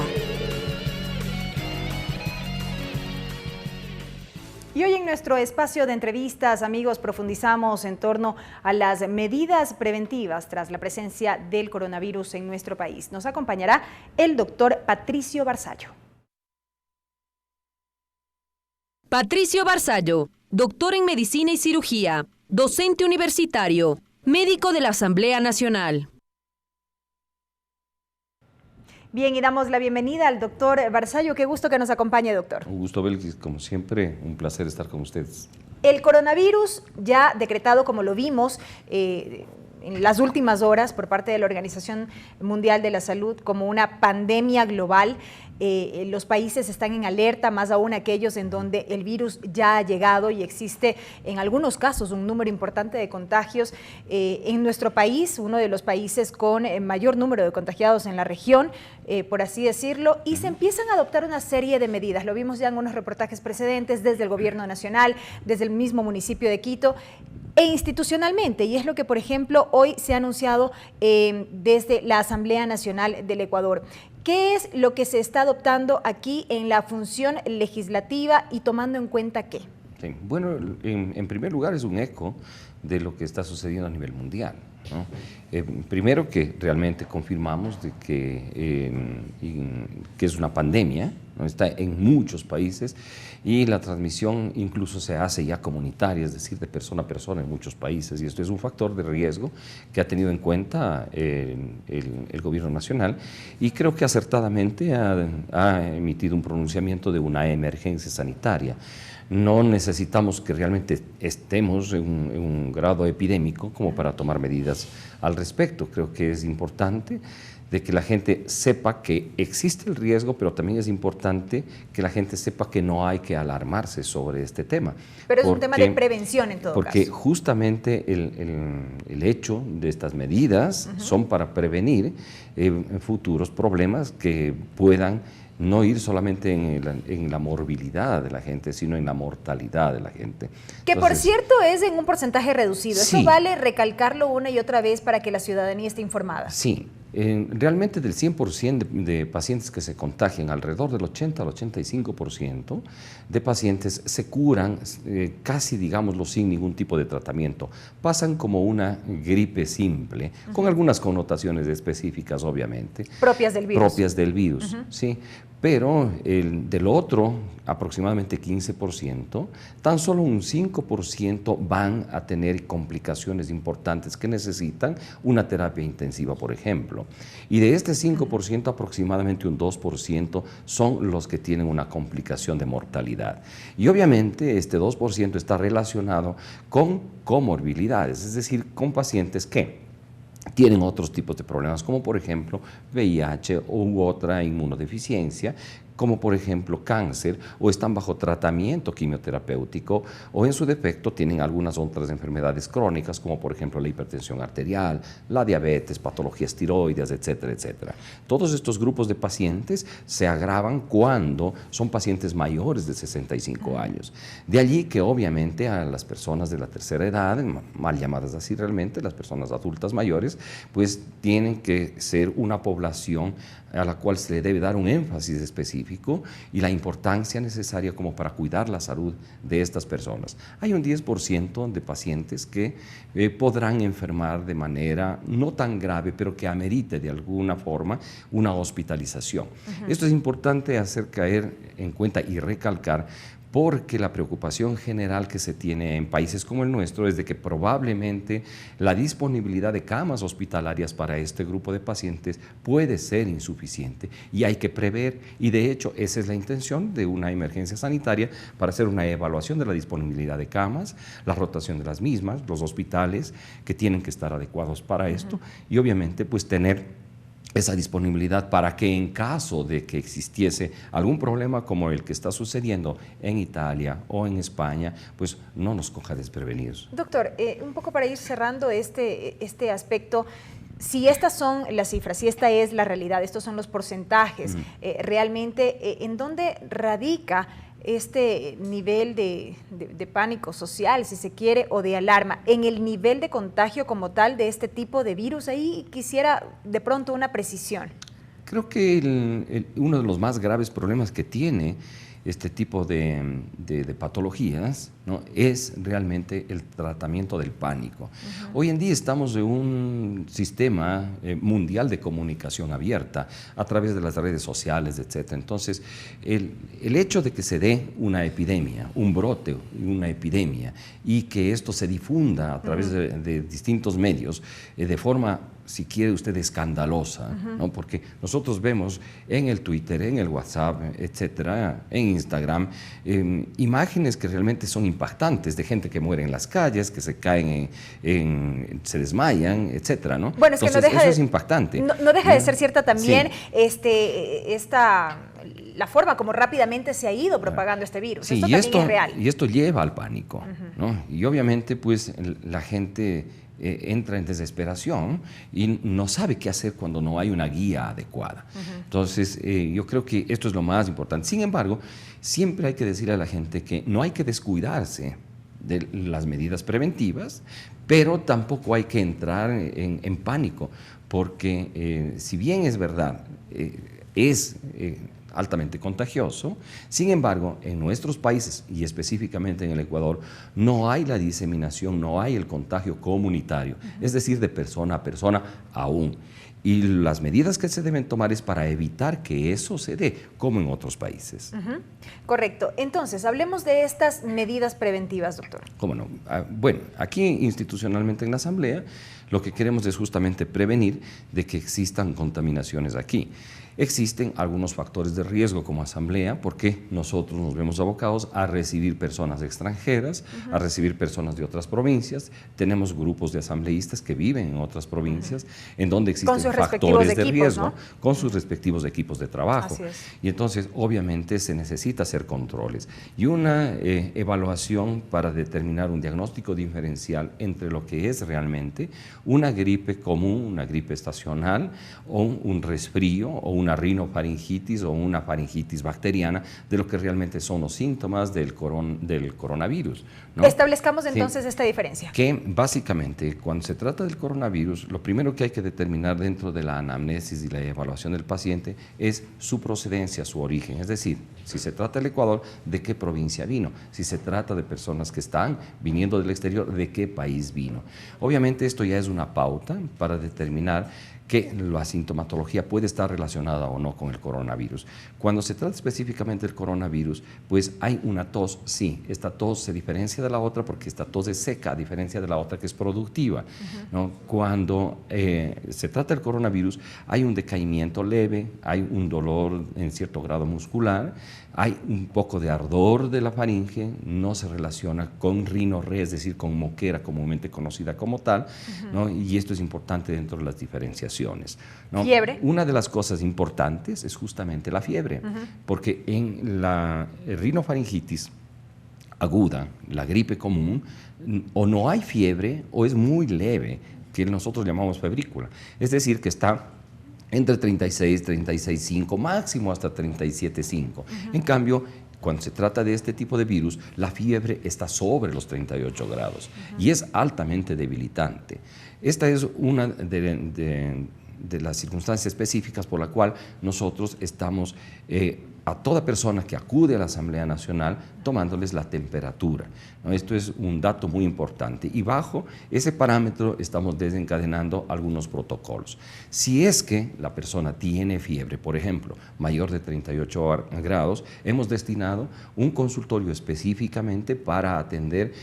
Y hoy en nuestro espacio de entrevistas, amigos, profundizamos en torno a las medidas preventivas tras la presencia del coronavirus en nuestro país. Nos acompañará el doctor Patricio Barzallo. Patricio Barzallo, doctor en Medicina y Cirugía, docente universitario, médico de la Asamblea Nacional. Bien, y damos la bienvenida al doctor Barzallo. Qué gusto que nos acompañe, doctor. Un gusto, Belkis, como siempre, un placer estar con ustedes. El coronavirus ya decretado, como lo vimos en las últimas horas por parte de la Organización Mundial de la Salud, como una pandemia global. Los países están en alerta, más aún aquellos en donde el virus ya ha llegado y existe en algunos casos un número importante de contagios. En nuestro país, uno de los países con mayor número de contagiados en la región, por así decirlo, y se empiezan a adoptar una serie de medidas. Lo vimos ya en unos reportajes precedentes desde el gobierno nacional, desde el mismo municipio de Quito, e institucionalmente, y es lo que, por ejemplo, hoy se ha anunciado desde la Asamblea Nacional del Ecuador. ¿Qué es lo que se está adoptando aquí en la función legislativa y tomando en cuenta qué? Sí. Bueno, en primer lugar es un eco de lo que está sucediendo a nivel mundial, ¿no? Primero que realmente confirmamos de que es una pandemia, ¿no? Está en muchos países y la transmisión incluso se hace ya comunitaria, es decir, de persona a persona en muchos países, y esto es un factor de riesgo que ha tenido en cuenta el gobierno nacional, y creo que acertadamente ha emitido un pronunciamiento de una emergencia sanitaria. No necesitamos que realmente estemos en un grado epidémico como para tomar medidas al respecto. Creo que es importante de que la gente sepa que existe el riesgo, pero también es importante que la gente sepa que no hay que alarmarse sobre este tema. Pero es un tema de prevención en todo caso. Porque justamente el hecho de estas medidas son para prevenir futuros problemas que puedan no ir solamente en la morbilidad de la gente, sino en la mortalidad de la gente. Que entonces, por cierto es en un porcentaje reducido. Sí. Eso vale recalcarlo una y otra vez para que la ciudadanía esté informada. Sí. Realmente del 100% de pacientes que se contagian, alrededor del 80 al 85% de pacientes se curan casi, digámoslo, sin ningún tipo de tratamiento. Pasan como una gripe simple, con algunas connotaciones específicas, obviamente. Propias del virus. Propias del virus, sí. Pero del otro, aproximadamente 15%, tan solo un 5% van a tener complicaciones importantes que necesitan una terapia intensiva, por ejemplo. Y de este 5%, aproximadamente un 2% son los que tienen una complicación de mortalidad. Y obviamente este 2% está relacionado con comorbilidades, es decir, con pacientes que tienen otros tipos de problemas, como por ejemplo VIH u otra inmunodeficiencia, como por ejemplo cáncer, o están bajo tratamiento quimioterapéutico, o en su defecto tienen algunas otras enfermedades crónicas, como por ejemplo la hipertensión arterial, la diabetes, patologías tiroides, etcétera, etcétera. Todos estos grupos de pacientes se agravan cuando son pacientes mayores de 65 años. De allí que obviamente a las personas de la tercera edad, mal llamadas así realmente, las personas adultas mayores, pues tienen que ser una población a la cual se le debe dar un énfasis específico y la importancia necesaria como para cuidar la salud de estas personas. Hay un 10% de pacientes que podrán enfermar de manera no tan grave, pero que amerite de alguna forma una hospitalización. Esto es importante hacer caer en cuenta y recalcar, porque la preocupación general que se tiene en países como el nuestro es de que probablemente la disponibilidad de camas hospitalarias para este grupo de pacientes puede ser insuficiente y hay que prever, y de hecho esa es la intención de una emergencia sanitaria, para hacer una evaluación de la disponibilidad de camas, la rotación de las mismas, los hospitales que tienen que estar adecuados para esto, y obviamente pues tener esa disponibilidad para que en caso de que existiese algún problema como el que está sucediendo en Italia o en España, pues no nos coja desprevenidos. Doctor, un poco para ir cerrando este aspecto, si estas son las cifras, si esta es la realidad, estos son los porcentajes, realmente, ¿en dónde radica este nivel de pánico social, si se quiere, o de alarma? ¿En el nivel de contagio como tal de este tipo de virus? Ahí quisiera de pronto una precisión. Creo que uno de los más graves problemas que tiene este tipo de patologías, ¿no?, es realmente el tratamiento del pánico. Hoy en día estamos en un sistema mundial de comunicación abierta a través de las redes sociales, etc. Entonces, el hecho de que se dé una epidemia, un brote, una epidemia, y que esto se difunda a través de distintos medios de forma, si quiere usted, escandalosa, ¿no? Porque nosotros vemos en el Twitter, en el WhatsApp, etcétera, en Instagram, imágenes que realmente son impactantes de gente que muere en las calles, que se caen, se desmayan, etcétera, ¿no? Bueno, es entonces, que no deja eso es impactante. No deja de ser cierta también sí. la forma como rápidamente se ha ido propagando este virus. Sí, esto también es real. Y esto lleva al pánico, ¿no? Y obviamente, pues, la gente entra en desesperación y no sabe qué hacer cuando no hay una guía adecuada. Entonces, yo creo que esto es lo más importante. Sin embargo, siempre hay que decirle a la gente que no hay que descuidarse de las medidas preventivas, pero tampoco hay que entrar en pánico, porque si bien es verdad, es altamente contagioso, sin embargo, en nuestros países y específicamente en el Ecuador, no hay la diseminación, no hay el contagio comunitario, es decir, de persona a persona aún. Y las medidas que se deben tomar es para evitar que eso se dé, como en otros países. Correcto. Entonces, hablemos de estas medidas preventivas, doctor. ¿Cómo no? Bueno, aquí institucionalmente en la Asamblea, lo que queremos es justamente prevenir de que existan contaminaciones aquí. Existen algunos factores de riesgo como Asamblea, porque nosotros nos vemos abocados a recibir personas extranjeras, a recibir personas de otras provincias. Tenemos grupos de asambleístas que viven en otras provincias, en donde existen factores de riesgo, ¿no?, con sus respectivos equipos de trabajo. Y entonces, obviamente, se necesita hacer controles y una evaluación para determinar un diagnóstico diferencial entre lo que es realmente una gripe común, una gripe estacional, o un resfrío, o una rinofaringitis o una faringitis bacteriana, de lo que realmente son los síntomas del coronavirus, ¿no? Establezcamos entonces esta diferencia. Que básicamente, cuando se trata del coronavirus, lo primero que hay que determinar dentro de la anamnesis y la evaluación del paciente es su procedencia, su origen. Es decir, si se trata del Ecuador, ¿de qué provincia vino? Si se trata de personas que están viniendo del exterior, ¿de qué país vino? Obviamente esto ya es una pauta para determinar que la sintomatología puede estar relacionada o no con el coronavirus. Cuando se trata específicamente del coronavirus, pues hay una tos, sí, esta tos se diferencia de la otra porque esta tos es seca, a diferencia de la otra que es productiva, ¿no? Cuando se trata del coronavirus, hay un decaimiento leve, hay un dolor en cierto grado muscular, hay un poco de ardor de la faringe, no se relaciona con rinorrea, es decir, con moquera comúnmente conocida como tal, ¿no? Y esto es importante dentro de las diferenciaciones, ¿no? ¿Fiebre? Una de las cosas importantes es justamente la fiebre, porque en la rinofaringitis aguda, la gripe común, o no hay fiebre o es muy leve, que nosotros llamamos febrícula, es decir, que está entre 36, 36,5, máximo hasta 37,5. En cambio, cuando se trata de este tipo de virus, la fiebre está sobre los 38 grados y es altamente debilitante. Esta es una de las circunstancias específicas por la cual nosotros estamos a toda persona que acude a la Asamblea Nacional tomándoles la temperatura, ¿no? Esto es un dato muy importante y bajo ese parámetro estamos desencadenando algunos protocolos. Si es que la persona tiene fiebre, por ejemplo, mayor de 38 grados, hemos destinado un consultorio específicamente para atender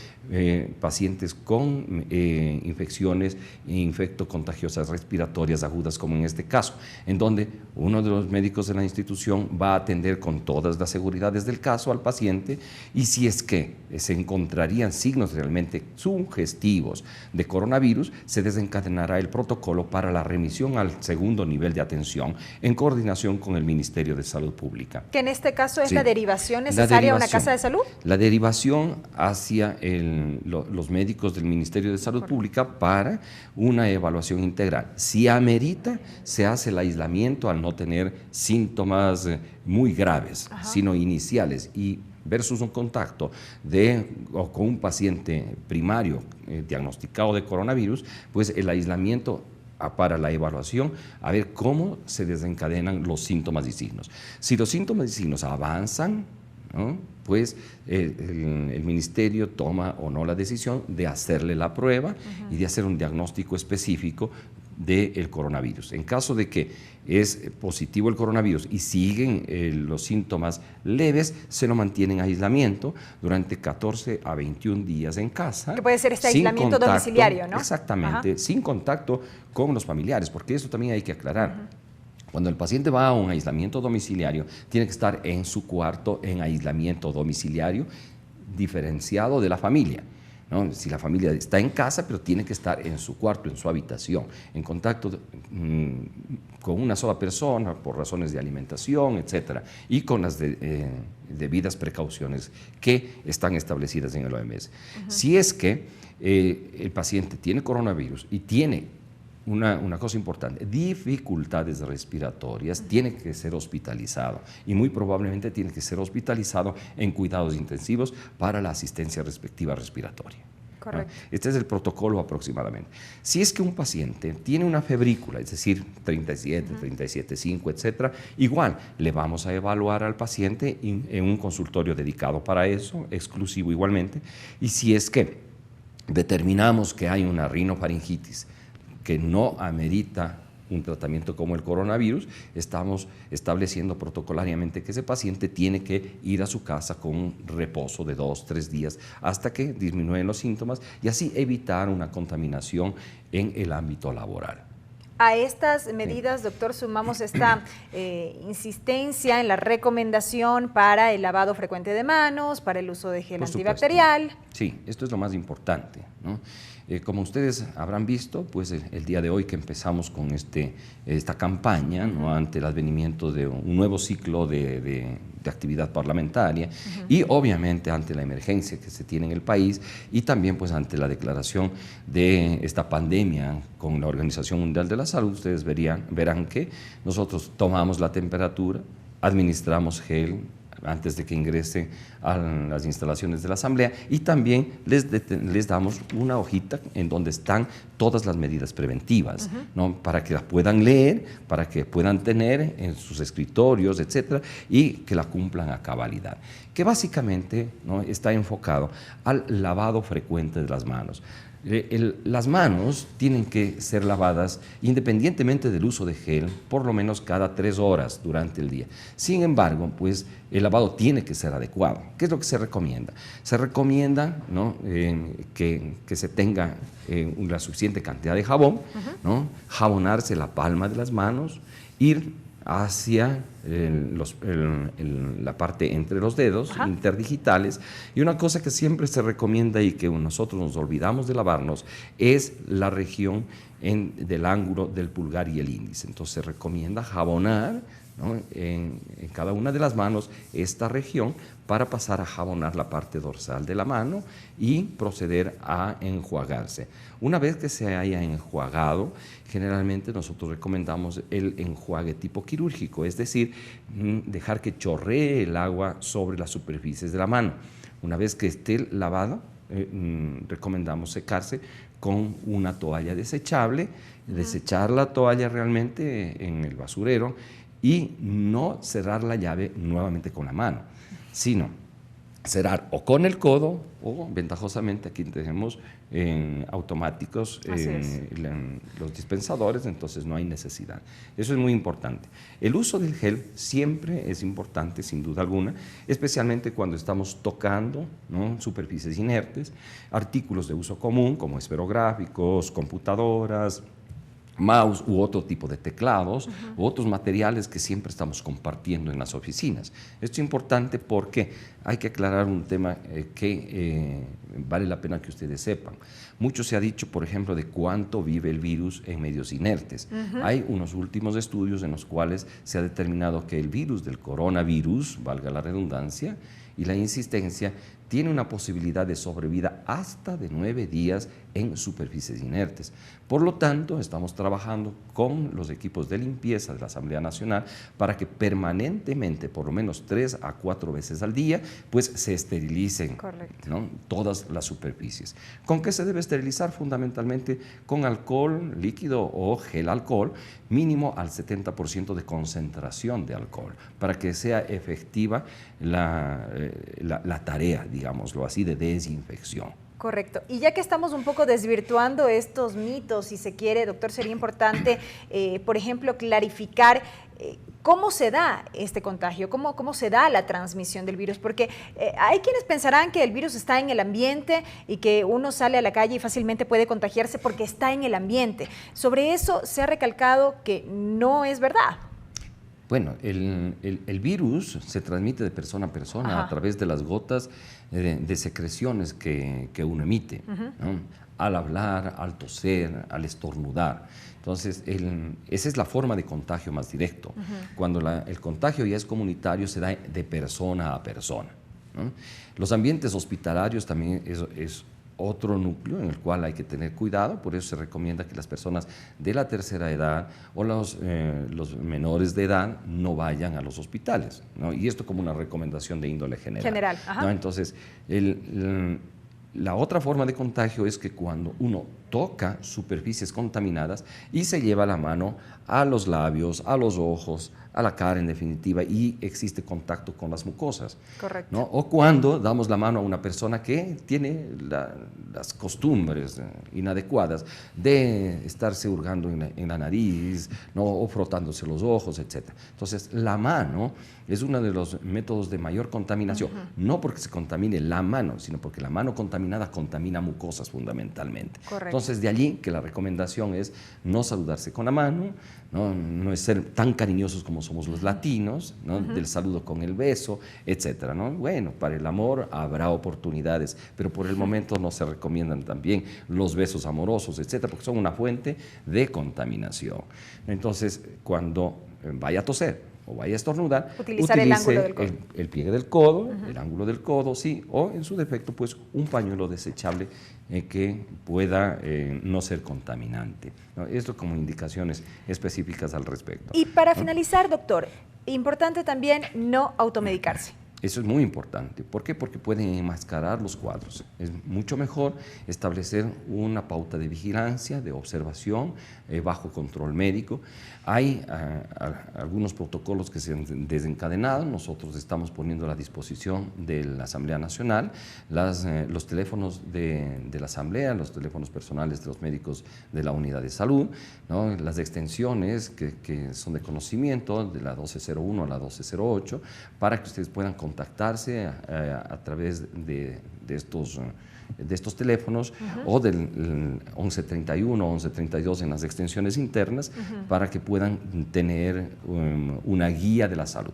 pacientes con infecciones infectocontagiosas respiratorias agudas, como en este caso, en donde uno de los médicos de la institución va a atender con todas las seguridades del caso al paciente, y si es que se encontrarían signos realmente sugestivos de coronavirus, se desencadenará el protocolo para la remisión al segundo nivel de atención en coordinación con el Ministerio de Salud Pública. Que en este caso es Sí. la derivación necesaria a una casa de salud. La derivación hacia los médicos del Ministerio de Salud Pública para una evaluación integral. Si amerita, se hace el aislamiento al no tener síntomas muy graves, sino iniciales, y versus un contacto con un paciente primario diagnosticado de coronavirus, pues el aislamiento para la evaluación, a ver cómo se desencadenan los síntomas y signos. Si los síntomas y signos avanzan, ¿no?, pues el ministerio toma o no la decisión de hacerle la prueba y de hacer un diagnóstico específico del coronavirus. En caso de que es positivo el coronavirus y siguen los síntomas leves, se lo mantiene en aislamiento durante 14 a 21 días en casa. Que puede ser este aislamiento domiciliario, ¿no? Exactamente, ajá, sin contacto con los familiares, porque eso también hay que aclarar. Uh-huh. Cuando el paciente va a un aislamiento domiciliario, tiene que estar en su cuarto en aislamiento domiciliario, diferenciado de la familia, ¿no? Si la familia está en casa, pero tiene que estar en su cuarto, en su habitación, en contacto con una sola persona por razones de alimentación, etcétera, y con las debidas precauciones que están establecidas en el OMS. Uh-huh. Si es que el paciente tiene coronavirus y tiene una cosa importante, dificultades respiratorias, tiene que ser hospitalizado y muy probablemente tiene que ser hospitalizado en cuidados intensivos para la asistencia respectiva respiratoria. Correcto. Este es el protocolo aproximadamente. Si es que un paciente tiene una febrícula, es decir, 37, 37,5, etcétera, igual le vamos a evaluar al paciente en un consultorio dedicado para eso, exclusivo igualmente, y si es que determinamos que hay una rinofaringitis que no amerita un tratamiento como el coronavirus, estamos estableciendo protocolariamente que ese paciente tiene que ir a su casa con un reposo de 2-3 días hasta que disminuyen los síntomas y así evitar una contaminación en el ámbito laboral. A estas medidas, doctor, sumamos esta insistencia en la recomendación para el lavado frecuente de manos, para el uso de gel antibacterial. Sí, esto es lo más importante, ¿no? Como ustedes habrán visto, pues el día de hoy que empezamos con esta campaña, ¿no?, ante el advenimiento de un nuevo ciclo de actividad parlamentaria y obviamente ante la emergencia que se tiene en el país y también pues ante la declaración de esta pandemia con la Organización Mundial de la Salud, ustedes verán que nosotros tomamos la temperatura, administramos gel antes de que ingrese a las instalaciones de la Asamblea y también les damos una hojita en donde están todas las medidas preventivas, ¿no?, para que las puedan leer, para que puedan tener en sus escritorios, etcétera, y que la cumplan a cabalidad, que básicamente, ¿no?, está enfocado al lavado frecuente de las manos. Las manos tienen que ser lavadas independientemente del uso de gel por lo menos cada 3 horas durante el día. Sin embargo, pues el lavado tiene que ser adecuado. ¿Qué es lo que se recomienda? Se recomienda, ¿no?, que se tenga la suficiente cantidad de jabón, ¿no?, jabonarse la palma de las manos, ir hacia la parte entre los dedos, interdigitales, y una cosa que siempre se recomienda y que nosotros nos olvidamos de lavarnos es la región del ángulo del pulgar y el índice. Entonces se recomienda jabonar, ¿no?, en cada una de las manos esta región para pasar a jabonar la parte dorsal de la mano y proceder a enjuagarse. Una vez que se haya enjuagado, generalmente nosotros recomendamos el enjuague tipo quirúrgico, es decir, dejar que chorree el agua sobre las superficies de la mano. Una vez que esté lavado, recomendamos secarse con una toalla desechable, desechar la toalla realmente en el basurero y no cerrar la llave nuevamente con la mano, sino cerrar o con el codo o ventajosamente aquí tenemos automáticos los dispensadores, entonces no hay necesidad. Eso es muy importante. El uso del gel siempre es importante, sin duda alguna, especialmente cuando estamos tocando, ¿no?, superficies inertes, artículos de uso común como esferográficos, computadoras, mouse u otro tipo de teclados u otros materiales que siempre estamos compartiendo en las oficinas. Esto es importante porque hay que aclarar un tema que vale la pena que ustedes sepan. Mucho se ha dicho, por ejemplo, de cuánto vive el virus en medios inertes. Hay unos últimos estudios en los cuales se ha determinado que el virus del coronavirus, valga la redundancia, y la insistencia, tiene una posibilidad de sobrevida hasta de 9 días en superficies inertes. Por lo tanto, estamos trabajando con los equipos de limpieza de la Asamblea Nacional para que permanentemente, por lo menos 3 a 4 veces al día, pues se esterilicen, ¿no?, todas las superficies. ¿Con qué se debe esterilizar? Fundamentalmente con alcohol líquido o gel alcohol, mínimo al 70% de concentración de alcohol, para que sea efectiva la tarea, digámoslo así, de desinfección. Correcto. Y ya que estamos un poco desvirtuando estos mitos, si se quiere, doctor, sería importante, por ejemplo, clarificar cómo se da este contagio, cómo se da la transmisión del virus, porque hay quienes pensarán que el virus está en el ambiente y que uno sale a la calle y fácilmente puede contagiarse porque está en el ambiente. Sobre eso se ha recalcado que no es verdad. Bueno, el virus se transmite de persona a persona a través de las gotas de secreciones que uno emite, ¿no?, al hablar, al toser, al estornudar. Entonces, esa es la forma de contagio más directo. Cuando el contagio ya es comunitario, se da de persona a persona, ¿no? Los ambientes hospitalarios también es otro núcleo en el cual hay que tener cuidado, por eso se recomienda que las personas de la tercera edad o los menores de edad no vayan a los hospitales, ¿no? Y esto como una recomendación de índole general. ¿No? Entonces, la otra forma de contagio es que cuando uno toca superficies contaminadas y se lleva la mano a los labios, a los ojos, a la cara en definitiva, y existe contacto con las mucosas. Correcto. ¿No? O cuando damos la mano a una persona que tiene las costumbres inadecuadas de estarse hurgando en la nariz, ¿no?, o frotándose los ojos, etc. Entonces, la mano es uno de los métodos de mayor contaminación, no porque se contamine la mano, sino porque la mano contaminada contamina mucosas fundamentalmente. Correcto. Entonces, de allí que la recomendación es no saludarse con la mano, no es ser tan cariñosos como somos los latinos, ¿no?, del saludo con el beso, etcétera, ¿no? Bueno, para el amor habrá oportunidades, pero por el momento no se recomiendan también los besos amorosos, etcétera, porque son una fuente de contaminación. Entonces, cuando vaya a toser o vaya a estornudar, utilizar el ángulo del codo. El pliegue del codo, el ángulo del codo, sí, o en su defecto, pues un pañuelo desechable que pueda no ser contaminante, ¿no? Esto como indicaciones específicas al respecto. Y para finalizar, doctor, importante también no automedicarse. Eso es muy importante. ¿Por qué? Porque pueden enmascarar los cuadros. Es mucho mejor establecer una pauta de vigilancia, de observación, bajo control médico. Hay algunos protocolos que se han desencadenado. Nosotros estamos poniendo a la disposición de la Asamblea Nacional los teléfonos de la Asamblea, los teléfonos personales de los médicos de la Unidad de Salud, ¿no?, las extensiones que son de conocimiento, de la 1201 a la 1208, para que ustedes puedan contactarse a través de estos teléfonos o del 1131 o 1132 en las extensiones internas, para que puedan tener una guía de la salud.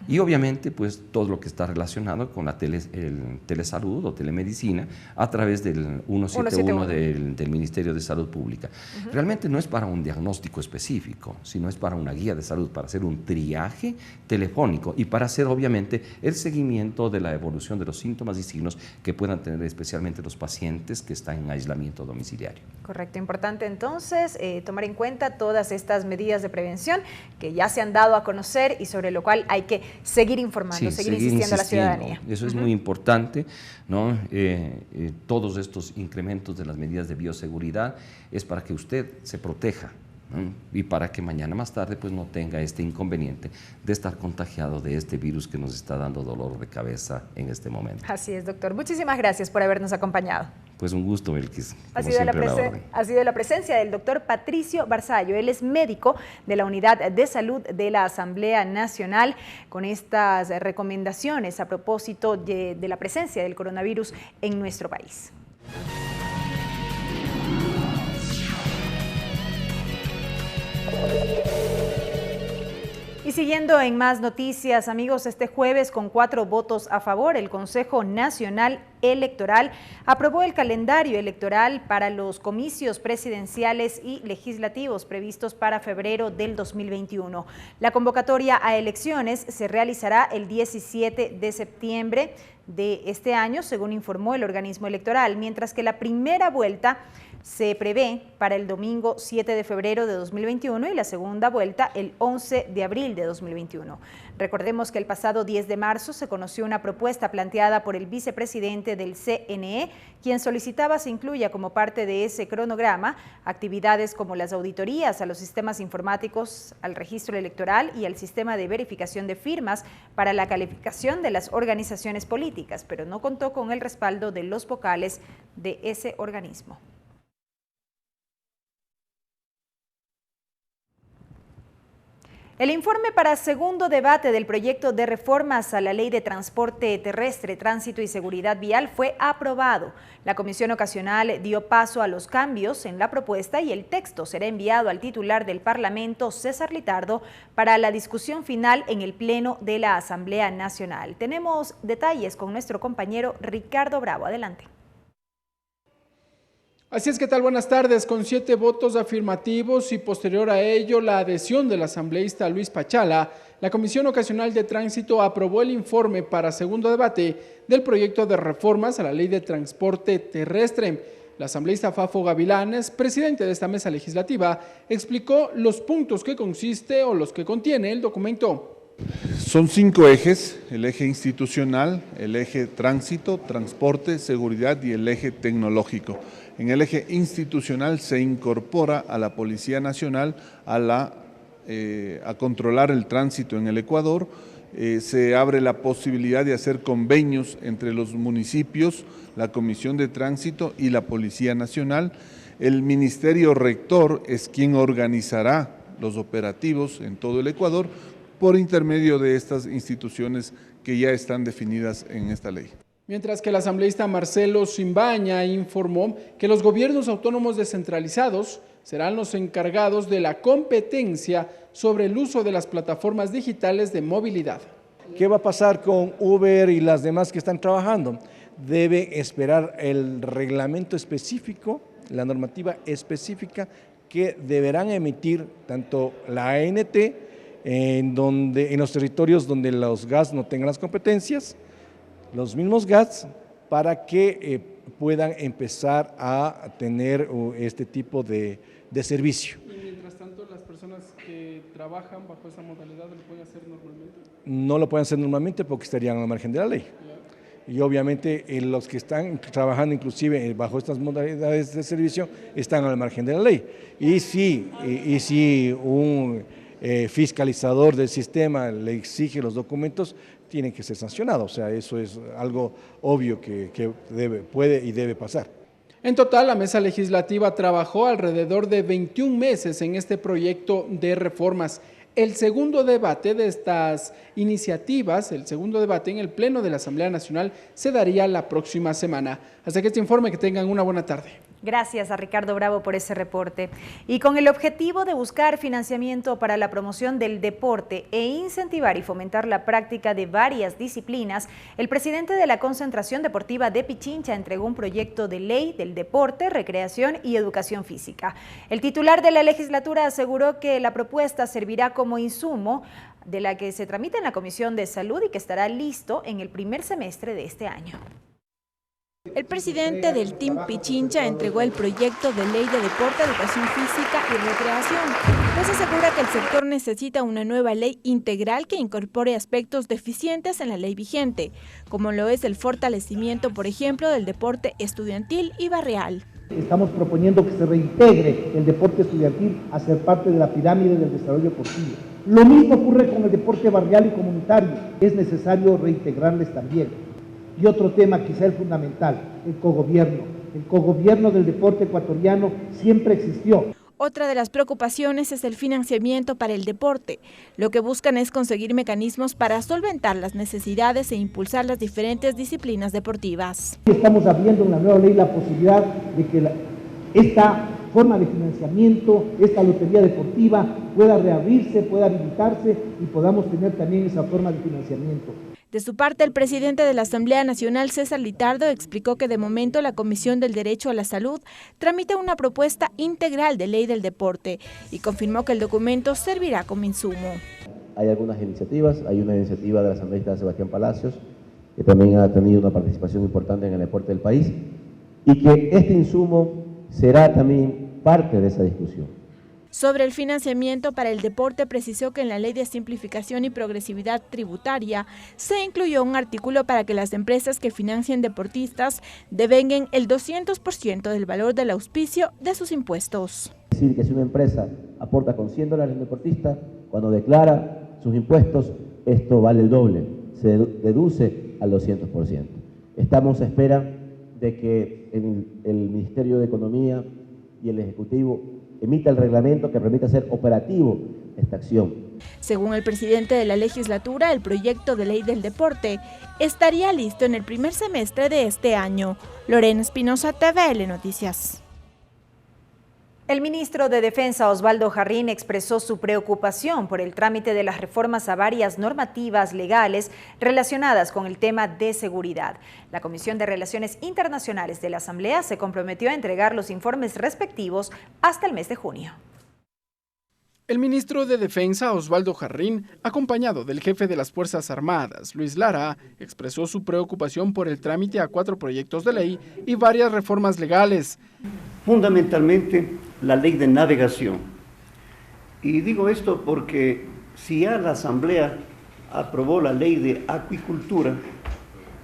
Y obviamente, pues todo lo que está relacionado con la telesalud o telemedicina a través del 171 del Ministerio de Salud Pública. Realmente no es para un diagnóstico específico, sino es para una guía de salud, para hacer un triaje telefónico y para hacer obviamente el seguimiento de la evolución de los síntomas y signos que puedan tener especialmente los pacientes que están en aislamiento domiciliario. Correcto, importante entonces tomar en cuenta todas estas medidas de prevención que ya se han dado a conocer y sobre lo cual hay que seguir informando, seguir insistiendo a la ciudadanía. Eso es muy importante, ¿no? Todos estos incrementos de las medidas de bioseguridad es para que usted se proteja, ¿no?, y para que mañana más tarde pues no tenga este inconveniente de estar contagiado de este virus que nos está dando dolor de cabeza en este momento. Así es, doctor. Muchísimas gracias por habernos acompañado. Pues un gusto, Belkis. Ha sido la presencia del doctor Patricio Barzallo. Él es médico de la Unidad de Salud de la Asamblea Nacional, con estas recomendaciones a propósito de la presencia del coronavirus en nuestro país. Y siguiendo en más noticias, amigos, este jueves con 4 votos a favor, el Consejo Nacional Electoral aprobó el calendario electoral para los comicios presidenciales y legislativos previstos para febrero del 2021. La convocatoria a elecciones se realizará el 17 de septiembre de este año, según informó el organismo electoral, mientras que la primera vuelta se prevé para el domingo 7 de febrero de 2021 y la segunda vuelta el 11 de abril de 2021. Recordemos que el pasado 10 de marzo se conoció una propuesta planteada por el vicepresidente del CNE, quien solicitaba se incluya como parte de ese cronograma actividades como las auditorías a los sistemas informáticos, al registro electoral y al sistema de verificación de firmas para la calificación de las organizaciones políticas, pero no contó con el respaldo de los vocales de ese organismo. El informe para segundo debate del proyecto de reformas a la Ley de Transporte Terrestre, Tránsito y Seguridad Vial fue aprobado. La Comisión Ocasional dio paso a los cambios en la propuesta y el texto será enviado al titular del Parlamento, César Litardo, para la discusión final en el Pleno de la Asamblea Nacional. Tenemos detalles con nuestro compañero Ricardo Bravo. Adelante. Así es, ¿qué tal? Buenas tardes. Con 7 votos afirmativos y posterior a ello la adhesión del asambleísta Luis Pachala, la Comisión Ocasional de Tránsito aprobó el informe para segundo debate del proyecto de reformas a la Ley de Transporte Terrestre. El asambleísta Fafo Gavilanes, presidente de esta mesa legislativa, explicó los puntos que consiste o los que contiene el documento. Son 5 ejes: el eje institucional, el eje tránsito, transporte, seguridad y el eje tecnológico. En el eje institucional se incorpora a la Policía Nacional a controlar el tránsito en el Ecuador. Se abre la posibilidad de hacer convenios entre los municipios, la Comisión de Tránsito y la Policía Nacional. El Ministerio Rector es quien organizará los operativos en todo el Ecuador por intermedio de estas instituciones que ya están definidas en esta ley. Mientras que el asambleísta Marcelo Simbaña informó que los gobiernos autónomos descentralizados serán los encargados de la competencia sobre el uso de las plataformas digitales de movilidad. ¿Qué va a pasar con Uber y las demás que están trabajando? Debe esperar el reglamento específico, la normativa específica que deberán emitir tanto la ANT en los territorios donde los GATS no tengan las competencias, los mismos GATS, para que puedan empezar a tener este tipo de servicio. Y mientras tanto, las personas que trabajan bajo esa modalidad lo pueden hacer normalmente. No lo pueden hacer normalmente porque estarían al margen de la ley. Y obviamente los que están trabajando inclusive bajo estas modalidades de servicio están al margen de la ley. Y si un fiscalizador del sistema le exige los documentos, tiene que ser sancionado. O sea, eso es algo obvio que puede y debe pasar. En total, la mesa legislativa trabajó alrededor de 21 meses en este proyecto de reformas. El segundo debate de estas iniciativas, el segundo debate en el Pleno de la Asamblea Nacional, se daría la próxima semana. Hasta que este informe, que tengan una buena tarde. Gracias a Ricardo Bravo por ese reporte. Y con el objetivo de buscar financiamiento para la promoción del deporte e incentivar y fomentar la práctica de varias disciplinas, el presidente de la Concentración Deportiva de Pichincha entregó un proyecto de ley del deporte, recreación y educación física. El titular de la legislatura aseguró que la propuesta servirá como insumo de la que se tramita en la Comisión de Salud y que estará listo en el primer semestre de este año. El presidente del Team Pichincha entregó el proyecto de ley de deporte, educación física y recreación, pues asegura que el sector necesita una nueva ley integral que incorpore aspectos deficientes en la ley vigente, como lo es el fortalecimiento, por ejemplo, del deporte estudiantil y barrial. Estamos proponiendo que se reintegre el deporte estudiantil a ser parte de la pirámide del desarrollo deportivo. Lo mismo ocurre con el deporte barrial y comunitario, es necesario reintegrarles también. Y otro tema, quizá el fundamental, el cogobierno. El cogobierno del deporte ecuatoriano siempre existió. Otra de las preocupaciones es el financiamiento para el deporte. Lo que buscan es conseguir mecanismos para solventar las necesidades e impulsar las diferentes disciplinas deportivas. Estamos abriendo en la nueva ley la posibilidad de que esta forma de financiamiento, esta lotería deportiva pueda reabrirse, pueda habilitarse y podamos tener también esa forma de financiamiento. De su parte, el presidente de la Asamblea Nacional, César Litardo, explicó que de momento la Comisión del Derecho a la Salud tramita una propuesta integral de ley del deporte y confirmó que el documento servirá como insumo. Hay algunas iniciativas, hay una iniciativa de la asambleísta Sebastián Palacios, que también ha tenido una participación importante en el deporte del país, y que este insumo será también parte de esa discusión. Sobre el financiamiento para el deporte, precisó que en la Ley de Simplificación y Progresividad Tributaria se incluyó un artículo para que las empresas que financien deportistas devenguen el 200% del valor del auspicio de sus impuestos. Es decir, que si una empresa aporta con $100 al deportista, cuando declara sus impuestos, esto vale el doble, se deduce al 200%. Estamos a espera de que el Ministerio de Economía y el Ejecutivo emita el reglamento que permita hacer operativo esta acción. Según el presidente de la legislatura, el proyecto de ley del deporte estaría listo en el primer semestre de este año. Lorena Espinosa, TVL Noticias. El ministro de Defensa, Osvaldo Jarrín, expresó su preocupación por el trámite de las reformas a varias normativas legales relacionadas con el tema de seguridad. La Comisión de Relaciones Internacionales de la Asamblea se comprometió a entregar los informes respectivos hasta el mes de junio. El ministro de Defensa, Osvaldo Jarrín, acompañado del jefe de las Fuerzas Armadas, Luis Lara, expresó su preocupación por el trámite a 4 proyectos de ley y varias reformas legales. Fundamentalmente, la ley de navegación. Y digo esto porque si ya la Asamblea aprobó la ley de acuicultura,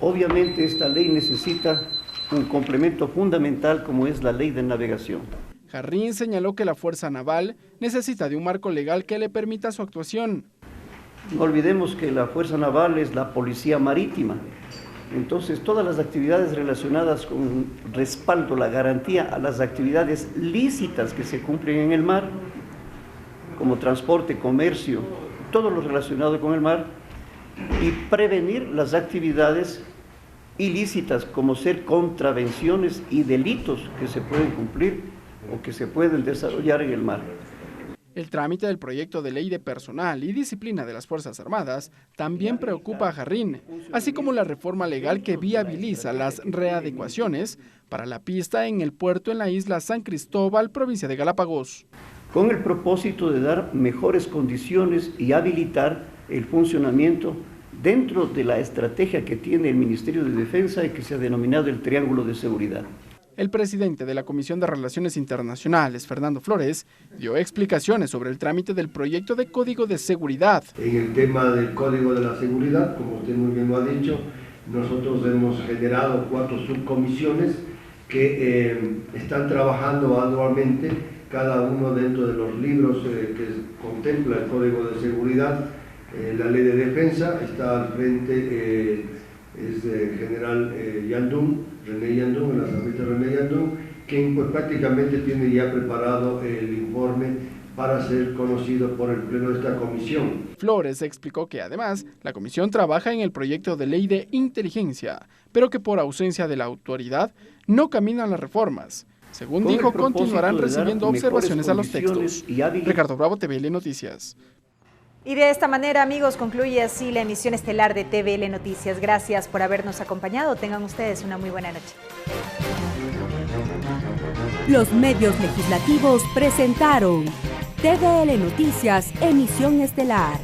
obviamente esta ley necesita un complemento fundamental como es la ley de navegación. Jarrín señaló que la Fuerza Naval necesita de un marco legal que le permita su actuación. No olvidemos que la Fuerza Naval es la policía marítima. Entonces, todas las actividades relacionadas con respaldo, la garantía a las actividades lícitas que se cumplen en el mar, como transporte, comercio, todo lo relacionado con el mar, y prevenir las actividades ilícitas, como ser contravenciones y delitos que se pueden cumplir o que se pueden desarrollar en el mar. El trámite del proyecto de ley de personal y disciplina de las Fuerzas Armadas también preocupa a Jarrín, así como la reforma legal que viabiliza las readecuaciones para la pista en el puerto en la isla San Cristóbal, provincia de Galápagos. Con el propósito de dar mejores condiciones y habilitar el funcionamiento dentro de la estrategia que tiene el Ministerio de Defensa y que se ha denominado el Triángulo de Seguridad. El presidente de la Comisión de Relaciones Internacionales, Fernando Flores, dio explicaciones sobre el trámite del proyecto de Código de Seguridad. En el tema del Código de la Seguridad, como usted muy bien lo ha dicho, nosotros hemos generado 4 subcomisiones que están trabajando anualmente, cada uno dentro de los libros que contempla el Código de Seguridad. La Ley de Defensa está al frente, es el general René Yandún, el asambleísta René Yandún, quien pues prácticamente tiene ya preparado el informe para ser conocido por el pleno de esta comisión. Flores explicó que además la comisión trabaja en el proyecto de ley de inteligencia, pero que por ausencia de la autoridad no caminan las reformas. Según dijo, continuarán recibiendo observaciones a los textos. Ricardo Bravo, TVL Noticias. Y de esta manera, amigos, concluye así la emisión estelar de TVL Noticias. Gracias por habernos acompañado. Tengan ustedes una muy buena noche. Los medios legislativos presentaron TVL Noticias, emisión estelar.